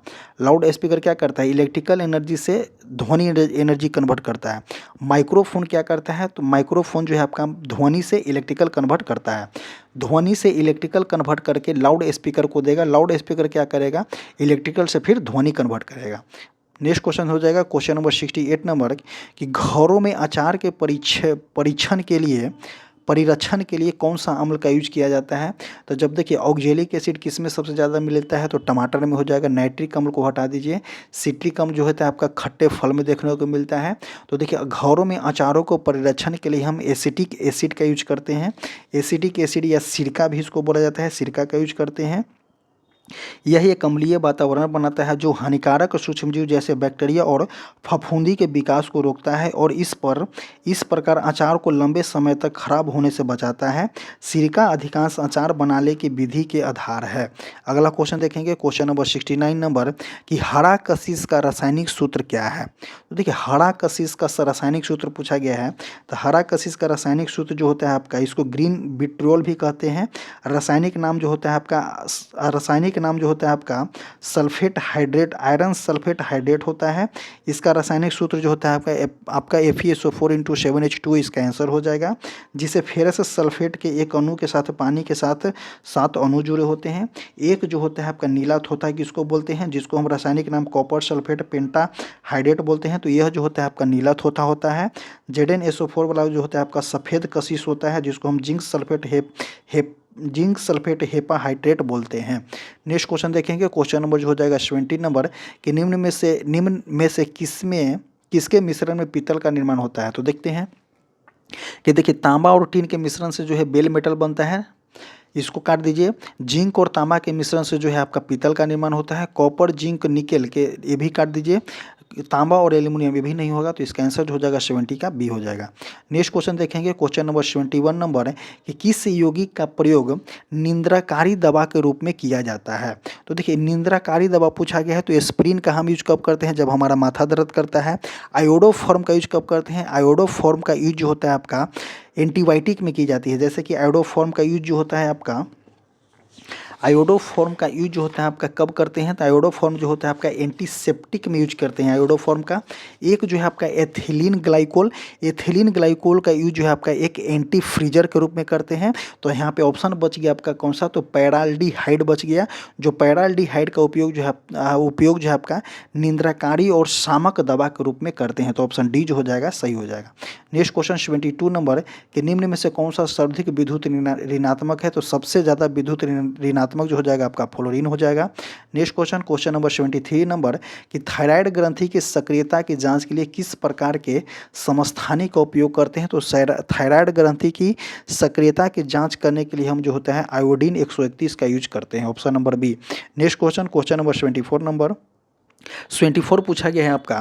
क्या करता है, इलेक्ट्रिकल एनर्जी से ध्वनि एनर्जी कन्वर्ट करता है। माइक्रोफोन क्या करता है, तो माइक्रोफोन जो है आपका ध्वनि से इलेक्ट्रिकल कन्वर्ट करता है। ध्वनि से इलेक्ट्रिकल कन्वर्ट करके लाउड स्पीकर को देगा, लाउड स्पीकर क्या करेगा, इलेक्ट्रिकल से फिर ध्वनि कन्वर्ट करेगा। नेक्स्ट क्वेश्चन हो जाएगा क्वेश्चन नंबर 68 नंबर कि घरों में अचार के परिरक्षण के लिए कौन सा अम्ल का यूज किया जाता है। तो जब देखिए ऑक्जेलिक एसिड किस में सबसे ज़्यादा मिलता है, तो टमाटर में हो जाएगा। नाइट्रिक अम्ल को हटा दीजिए। सिट्रिक अम्ल जो होता है आपका खट्टे फल में देखने को मिलता है। तो देखिए घरों में अचारों को परिरक्षण के लिए हम एसिटिक एसिड का यूज करते हैं। एसिटिक एसिड या सिरका भी इसको बोला जाता है, सिरका का यूज करते हैं। यह एक अम्लीय वातावरण बनाता है जो हानिकारक सूक्ष्मजीव जैसे बैक्टीरिया और फफूंदी के विकास को रोकता है और इस प्रकार अचार को लंबे समय तक खराब होने से बचाता है। सिरका अधिकांश अचार बनाने की विधि के आधार है। अगला क्वेश्चन देखेंगे, क्वेश्चन नंबर 69 नंबर कि हरा कशिश का रासायनिक सूत्र क्या है। तो देखिए हरा कशिश का रासायनिक सूत्र पूछा गया है। तो हरा कशिश का रासायनिक सूत्र जो होता है आपका, इसको ग्रीन विट्रियोल भी कहते हैं। रासायनिक नाम जो होता है आपका sulphate hydrate, iron sulphate hydrate होता है। इसका रासायनिक सूत्र जो होता है आपका FeSO4 × 7H2 इसका आंसर हो जाएगा, जिसे फेरस सल्फेट के एक अणु के साथ पानी के साथ 7 अणु जुड़े होते हैं। एक जो होता है आपका नीलाथ होता है, किसको बोलते हैं, जिसको हम रासायनिक नाम कॉपर सल्फेट पेंटा हाइड्रेट बोलते हैं। तो यह जो होता है आपका नीलाथ होता है। ZnSO4 वाला जो होता है आपका सफ़ेद कशिश होता है, जिसको हम जिंक सल्फेट हेपाहाइड्रेट बोलते हैं। नेक्स्ट क्वेश्चन देखेंगे, क्वेश्चन नंबर जो हो जाएगा 70 नंबर कि निम्न में से किसके मिश्रण में पीतल का निर्माण होता है। तो देखते हैं कि देखिए तांबा और टीन के मिश्रण से जो है बेल मेटल बनता है, इसको काट दीजिए। जिंक और तांबा के मिश्रण से जो है आपका पीतल का निर्माण होता है। कॉपर जिंक निकेल के ये भी काट दीजिए। तांबा और एल्यूमिनियम ये भी नहीं होगा, तो इसका आंसर जो हो जाएगा 70 का बी हो जाएगा। नेक्स्ट क्वेश्चन देखेंगे, क्वेश्चन नंबर 71 नंबर है कि किस यौगिक का प्रयोग निंद्राकारी दवा के रूप में किया जाता है। तो देखिए निंद्राकारी दवा पूछा गया है, तो एस्प्रिन का हम यूज कब करते हैं, जब हमारा माथा दर्द करता है। आयोडोफॉर्म का यूज कब करते हैं, आयोडोफॉर्म का यूज जो होता है आपका एंटीबायोटिक में की जाती है। जैसे कि आयोडोफॉर्म का यूज जो होता है आपका आयोडोफॉर्म का यूज जो होता है आपका कब करते हैं, तो आयोडोफॉर्म जो होता है आपका एंटीसेप्टिक में यूज करते हैं आयोडोफॉर्म का। एक जो है आपका एथिलीन ग्लाइकोल का यूज जो है आपका एक एंटी फ्रीजर के रूप में करते हैं। तो यहाँ पे ऑप्शन बच गया आपका कौन सा, तो पैराल्डिहाइड बच गया। जो पैराल्डिहाइड का उपयोग जो है आपका निंद्राकारी और शामक दवा के रूप में करते हैं। तो ऑप्शन डी जो हो जाएगा सही हो जाएगा। नेक्स्ट क्वेश्चन 72 नंबर कि निम्न में से कौन सा सर्वाधिक विद्युत ऋणात्मक है। तो सबसे ज़्यादा विद्युत ऋणात्मक ऋणात्मक जो हो जाएगा आपका फ्लोरीन हो जाएगा। नेक्स्ट क्वेश्चन नंबर 73 नंबर कि थायराइड ग्रंथि की सक्रियता की जांच के लिए किस प्रकार के समस्थानी का उपयोग करते हैं? तो थायराइड ग्रंथि की सक्रियता की जांच करने के लिए हम जो होता है आयोडीन 131 का यूज करते हैं, option number B. Next question number 74 पूछा गया है आपका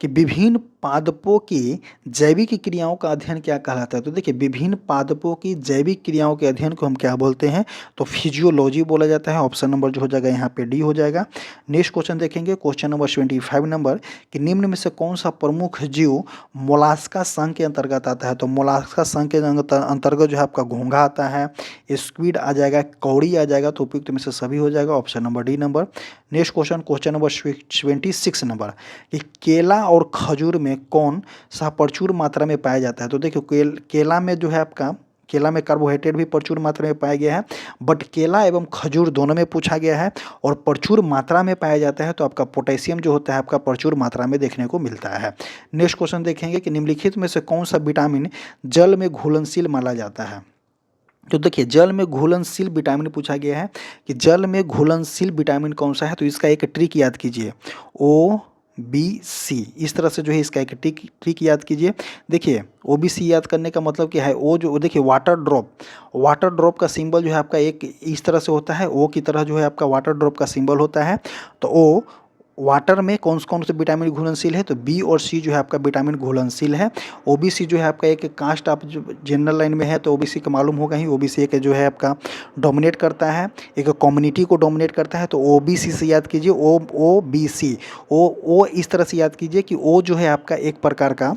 कि विभिन्न पादपों की जैविक क्रियाओं का अध्ययन क्या कहलाता है? तो देखिए विभिन्न पादपों की जैविक क्रियाओं के अध्ययन को हम क्या बोलते हैं? तो फिजियोलॉजी बोला जाता है। ऑप्शन नंबर जो हो जाएगा यहाँ पे डी हो जाएगा। नेक्स्ट क्वेश्चन देखेंगे क्वेश्चन नंबर 75 नंबर कि निम्न में से कौन सा प्रमुख जीव मोलास्का संघ के अंतर्गत आता है? तो मोलास्का संघ के अंतर्गत जो है आपका घोंघा आता है, स्क्विड आ जाएगा, कौड़ी आ जाएगा, तो उपयुक्त में से सभी हो जाएगा, option number D number. Next question number 26 number कि केला और खजूर में कौन सा प्रचुर मात्रा में पाया जाता है? तो देखिए केला में जो है आपका केला में कार्बोहाइड्रेट भी प्रचुर मात्रा में पाया गया है, बट केला एवं खजूर दोनों में पूछा गया है और प्रचुर मात्रा में पाया जाता है तो आपका पोटेशियम जो होता है आपका प्रचुर मात्रा में देखने को मिलता है। नेक्स्ट क्वेश्चन देखेंगे कि निम्नलिखित में से कौन सा विटामिन जल में घुलनशील माना जाता है? तो देखिए जल में घुलनशील विटामिन पूछा गया है कि जल में घुलनशील विटामिन कौन सा है? तो इसका एक ट्रिक याद कीजिए, OBC, इस तरह से जो है इसका एक ट्रिक याद कीजिए। देखिए OBC याद करने का मतलब क्या है? ओ जो देखिए वाटर ड्रॉप का सिंबल जो है आपका एक इस तरह से होता है, O की तरह जो है आपका वाटर ड्रॉप का सिंबल होता है। तो O वाटर में कौन से विटामिन घुलनशील है? तो बी और सी जो है आपका विटामिन घुलनशील है। ओबीसी जो है आपका एक कास्ट आप जो जनरल लाइन में है तो ओबीसी का मालूम होगा ही, ओबीसी एक जो है आपका डोमिनेट करता है, एक कम्युनिटी को डोमिनेट करता है, तो ओबीसी से याद कीजिए, OBC। ओ इस तरह से याद कीजिए कि ओ जो है आपका एक प्रकार का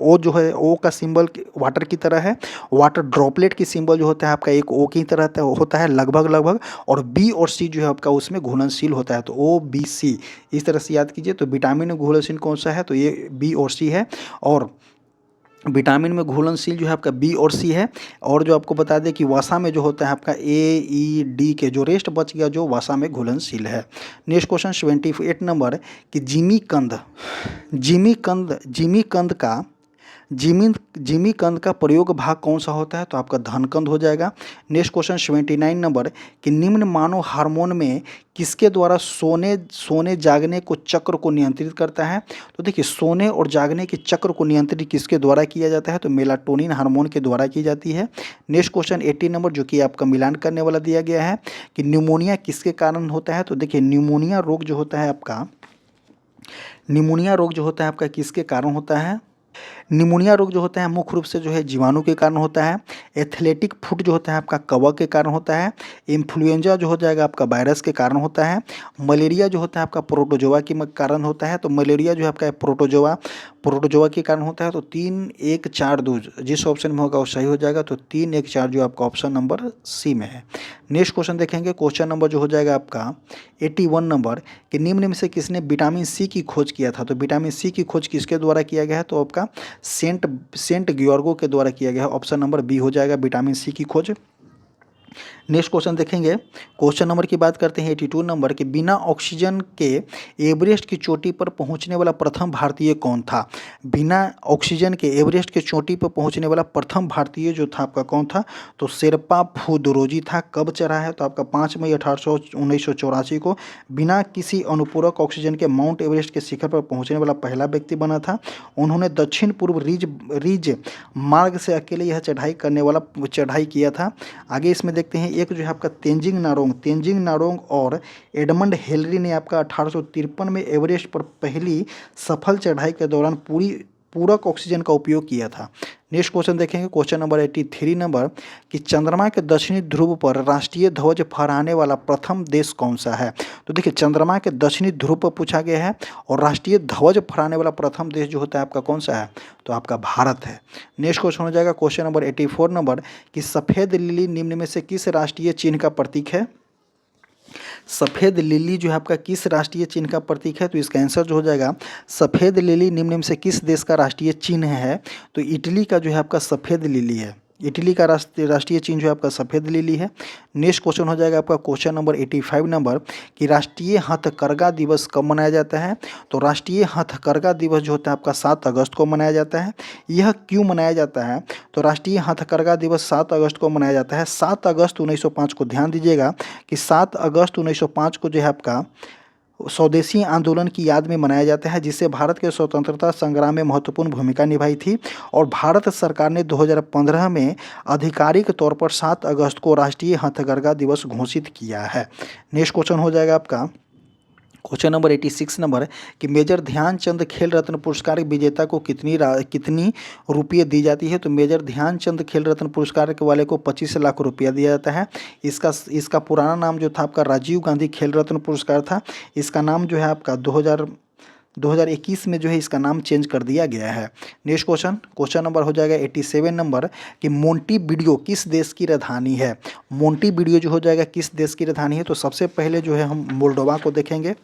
ओ जो है ओ का सिंबल वाटर की तरह है, वाटर ड्रॉपलेट की सिंबल जो होता है आपका एक ओ की तरह होता है लगभग, और बी और सी जो है आपका उसमें घुलनशील होता है, तो OBC इस तरह से याद कीजिए। तो विटामिन में घुलनशील कौन सा है? तो ये बी और सी है, और विटामिन में घुलनशील जो है आपका बी और सी है। और जो आपको बता दें कि वसा में जो होता है आपका AED के जो रेस्ट बच गया जो वसा में घुलनशील है। नेक्स्ट क्वेश्चन 78 नंबर कि जिमी कंद का प्रयोग भाग कौन सा होता है? तो आपका धनकंद हो जाएगा। नेक्स्ट क्वेश्चन 79 नंबर कि निम्न मानव हार्मोन में किसके द्वारा सोने जागने को चक्र को नियंत्रित करता है? तो देखिए सोने और जागने के चक्र को नियंत्रित किसके द्वारा किया जाता है? तो मेलाटोनिन हार्मोन के द्वारा की जाती है। नेक्स्ट क्वेश्चन 80 नंबर जो कि आपका मिलान करने वाला दिया गया है कि न्यूमोनिया किसके कारण होता है? तो देखिए न्यूमोनिया रोग जो होता है आपका किसके कारण होता है? निमोनिया रोग जो होता है मुख्य रूप से जो है जीवाणु के कारण होता है। एथलेटिक फुट जो होता है आपका कवक के कारण होता है। इन्फ्लुएंजा जो हो जाएगा आपका वायरस के कारण होता है। मलेरिया जो होता है आपका प्रोटोजोआ के कारण होता है, तो मलेरिया जो है आपका प्रोटोजोआ के कारण होता है। तो 3, 1, 4, 2 जिस ऑप्शन में होगा वो सही हो जाएगा, तो 3, 1, 4 जो आपका ऑप्शन नंबर सी में है। नेक्स्ट क्वेश्चन देखेंगे क्वेश्चन नंबर जो हो जाएगा आपका 81 नंबर कि निम्न में से किसने विटामिन सी की खोज किया था? तो विटामिन सी की खोज किसके द्वारा किया गया है? तो आपका सेंट ग्योर्गो के द्वारा किया गया है, ऑप्शन नंबर बी हो जाएगा विटामिन सी की खोज। नेक्स्ट क्वेश्चन देखेंगे क्वेश्चन नंबर की बात करते हैं 82 नंबर कि बिना ऑक्सीजन के एवरेस्ट की चोटी पर पहुंचने वाला प्रथम भारतीय कौन था? बिना ऑक्सीजन के एवरेस्ट की चोटी पर पहुंचने वाला प्रथम भारतीय जो था आपका कौन था? तो शेरपा फुदरोजी था। कब चढ़ा है? तो आपका 5 मई 1984 को बिना किसी अनुपूरक ऑक्सीजन के माउंट एवरेस्ट के शिखर पर पहुँचने वाला पहला व्यक्ति बना था। उन्होंने दक्षिण पूर्व रिज मार्ग से अकेले यह चढ़ाई किया था। आगे इसमें देखते हैं एक जो है आपका तेंजिंग नारोंग और एडमंड हिलरी ने आपका 1853 में एवरेस्ट पर पहली सफल चढ़ाई के दौरान पूरक ऑक्सीजन का उपयोग किया था। नेक्स्ट क्वेश्चन देखेंगे क्वेश्चन नंबर 83 नंबर कि चंद्रमा के दक्षिणी ध्रुव पर राष्ट्रीय ध्वज फहराने वाला प्रथम देश कौन सा है? तो देखिए चंद्रमा के दक्षिणी ध्रुव पर पूछा गया है और राष्ट्रीय ध्वज फहराने वाला प्रथम देश जो होता है आपका कौन सा है? तो आपका भारत है। नेक्स्ट क्वेश्चन हो जाएगा क्वेश्चन नंबर 84 नंबर कि सफ़ेद लिली निम्न में से किस राष्ट्रीय चिन्ह का प्रतीक है? सफ़ेद लिली जो है आपका किस राष्ट्रीय चिन्ह का प्रतीक है? तो इसका आंसर जो हो जाएगा सफ़ेद लिली निम्न में से किस देश का राष्ट्रीय चिन्ह है? तो इटली का जो है आपका सफ़ेद लिली है। इटली का राष्ट्रीय चिन्ह जो है आपका सफ़ेद लिली है। नेक्स्ट क्वेश्चन हो जाएगा आपका क्वेश्चन नंबर 85 नंबर कि राष्ट्रीय हथकरघा दिवस कब मनाया जाता है। तो राष्ट्रीय हथकरघा दिवस जो होता है आपका 7 अगस्त को मनाया जाता है। यह क्यों मनाया जाता है? तो राष्ट्रीय हथकरघा दिवस 7 अगस्त को मनाया जाता है। 7 अगस्त 1905 को, ध्यान दीजिएगा कि 7 अगस्त 1905 को जो है आपका स्वदेशी आंदोलन की याद में मनाया जाता है, जिससे भारत के स्वतंत्रता संग्राम में महत्वपूर्ण भूमिका निभाई थी। और भारत सरकार ने 2015 में आधिकारिक तौर पर 7 अगस्त को राष्ट्रीय हथकरघा दिवस घोषित किया है। नेक्स्ट क्वेश्चन हो जाएगा आपका क्वेश्चन नंबर 86 नंबर कि मेजर ध्यानचंद खेल रत्न पुरस्कार विजेता को कितनी रुपये दी जाती है। तो मेजर ध्यानचंद खेल रत्न पुरस्कार के वाले को 25 लाख रुपया दिया जाता है। इसका पुराना नाम जो था आपका राजीव गांधी खेल रत्न पुरस्कार था। इसका नाम जो है आपका 2021 में जो है इसका नाम चेंज कर दिया गया है। नेक्स्ट क्वेश्चन नंबर हो जाएगा 87 नंबर कि मोंटीवीडियो किस देश की राजधानी है। मोंटीवीडियो जो हो जाएगा किस देश की राजधानी है। तो सबसे पहले जो है हम मोल्डोवा को देखेंगे।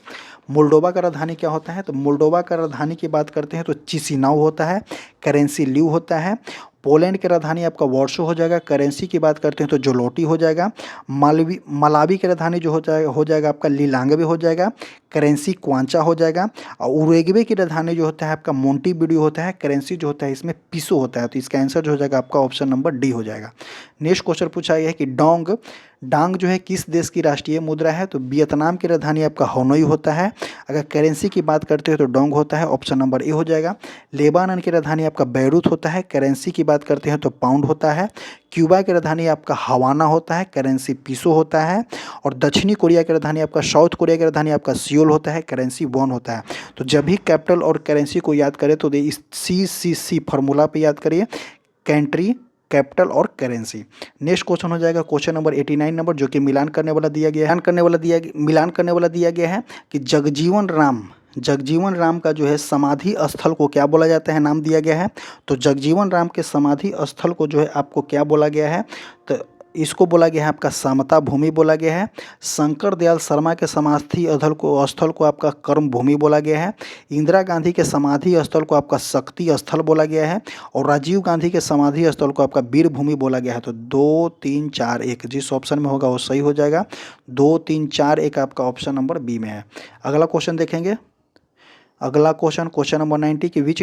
मोल्डोवा का राजधानी क्या होता है। तो मोल्डोवा का राजधानी की बात करते हैं तो चिसिनाउ होता है, करेंसी ल्यू होता है। पोलैंड की राजधानी आपका वार्सो हो जाएगा, करेंसी की बात करते हैं तो जोलोटी हो जाएगा। मलावी की राजधानी जो हो जाएगा आपका लिलांगवे हो जाएगा, करेंसी क्वांचा हो जाएगा। और उरुग्वे की राजधानी जो होता है आपका मोंटीवीडियो होता है, करेंसी जो होता है इसमें पिसो होता है। तो इसका आंसर जो हो जाएगा आपका ऑप्शन नंबर डी हो जाएगा। नेक्स्ट क्वेश्चन पूछा गया है कि डांग जो है किस देश की राष्ट्रीय मुद्रा है। तो वियतनाम की राजधानी आपका हनोई होता है। अगर करेंसी की बात करते हो तो डोंग होता है, ऑप्शन नंबर ए हो जाएगा। लेबानन की राजधानी आपका बैरूत होता है, करेंसी की बात करते हैं तो पाउंड होता है। क्यूबा की राजधानी आपका हवाना होता है, करेंसी पीसो होता है। और दक्षिणी कोरिया की राजधानी आपका साउथ कोरिया की राजधानी आपका सियोल होता है, करेंसी वॉन होता है। तो जब भी कैपिटल और करेंसी को याद करें तो इस CCC फार्मूला पे याद करिए, कंट्री, कैपिटल और करेंसी। नेक्स्ट क्वेश्चन हो जाएगा क्वेश्चन नंबर 89 नंबर जो कि मिलान करने वाला दिया गया है कि जगजीवन राम का जो है समाधि स्थल को क्या बोला जाता है, नाम दिया गया है। तो जगजीवन राम के समाधि स्थल को जो है आपको क्या बोला गया है। तो इसको बोला गया है आपका समता भूमि बोला गया है। शंकर दयाल शर्मा के समाधि स्थल को आपका कर्म भूमि बोला गया है। इंदिरा गांधी के समाधि स्थल को आपका शक्ति स्थल बोला गया है। और राजीव गांधी के समाधि स्थल को आपका वीर भूमि बोला गया है। तो 2, 3, 4, 1 जिस ऑप्शन में होगा वो सही हो जाएगा। 2, 3, 4, 1 आपका ऑप्शन नंबर बी में है। अगला क्वेश्चन देखेंगे। अगला क्वेश्चन नंबर 90 कि which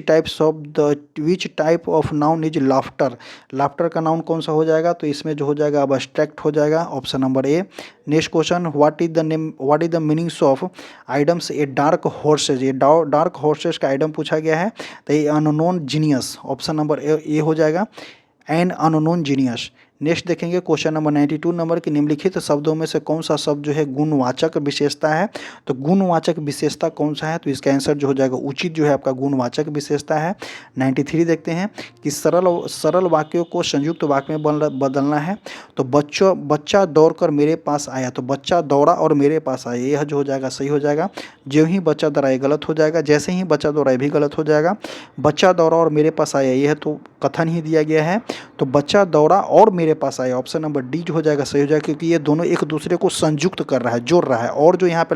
type of noun is laughter का नाउन कौन सा हो जाएगा। तो इसमें जो हो जाएगा अब अब्स्ट्रैक्ट हो जाएगा, option number A. Next question what is the meanings of idioms a dark horse's. ये डार्क हॉर्सेज का आइडम पूछा गया है। तो ये अननोन जीनियस, ऑप्शन नंबर ए हो जाएगा, एन अननोन जीनियस। नेक्स्ट देखेंगे क्वेश्चन नंबर 92 नंबर के निम्नलिखित शब्दों में से कौन सा शब्द जो है गुणवाचक विशेषता है। तो गुणवाचक विशेषता कौन सा है। तो इसका आंसर जो हो जाएगा उचित जो है आपका गुणवाचक विशेषता है। 93 देखते हैं कि सरल वाक्यों को संयुक्त वाक्य में बदलना है। तो बच्चा दौड़कर मेरे पास आया। तो बच्चा दौड़ा और मेरे पास आया, यह जो हो जाएगा सही हो जाएगा। जो ही बच्चा दौड़ाए गलत हो जाएगा, जैसे ही बच्चा दौड़ाए भी गलत हो जाएगा। बच्चा दौड़ा और मेरे पास आया, यह तो कथन ही दिया गया है। तो बच्चा दौड़ा और मेरे पास आया, ऑप्शन नंबर डी जो हो जाएगा सही हो जाएगा, क्योंकि ये दोनों एक दूसरे को संयुक्त कर रहा है, जोड़ रहा है। और जो यहाँ पे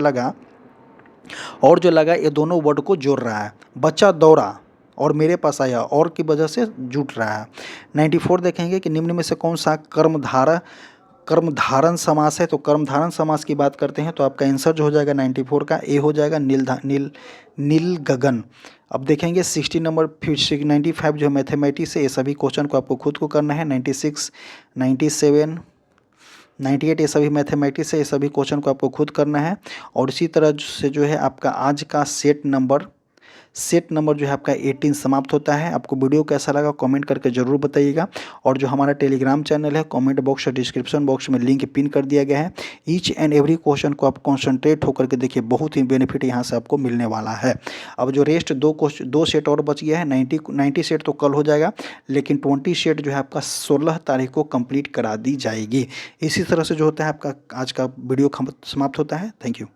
लगा ये दोनों वर्ड को जोड़ रहा है। बच्चा दौड़ा और मेरे पास आया और की वजह से जुट रहा है। 94 देखेंगे कि निम्न में से कौन सा कर्मधारन समास है। तो कर्मधारन समास की बात करते हैं तो आपका आंसर जो हो जाएगा 94 का ए हो जाएगा, नील गगन। अब देखेंगे 60 नंबर, फिर 95 जो मैथमेटिक्स है। ये सभी क्वेश्चन को आपको खुद को करना है। 96, 97, 98 ये सभी मैथमेटिक्स है। ये सभी क्वेश्चन को आपको खुद करना है। और इसी तरह से जो है आपका आज का सेट नंबर जो है आपका 18 समाप्त होता है। आपको वीडियो कैसा लगा कमेंट करके ज़रूर बताइएगा। और जो हमारा टेलीग्राम चैनल है, कमेंट बॉक्स और डिस्क्रिप्शन बॉक्स में लिंक पिन कर दिया गया है। ईच एंड एवरी क्वेश्चन को आप कॉन्सेंट्रेट होकर के देखिए, बहुत ही बेनिफिट यहाँ से आपको मिलने वाला है। अब जो रेस्ट दो सेट और बच गया है, 90 सेट तो कल हो जाएगा, लेकिन 20 सेट जो है आपका 16 तारीख को कंप्लीट करा दी जाएगी। इसी तरह से जो होता है आपका आज का वीडियो समाप्त होता है। Thank you.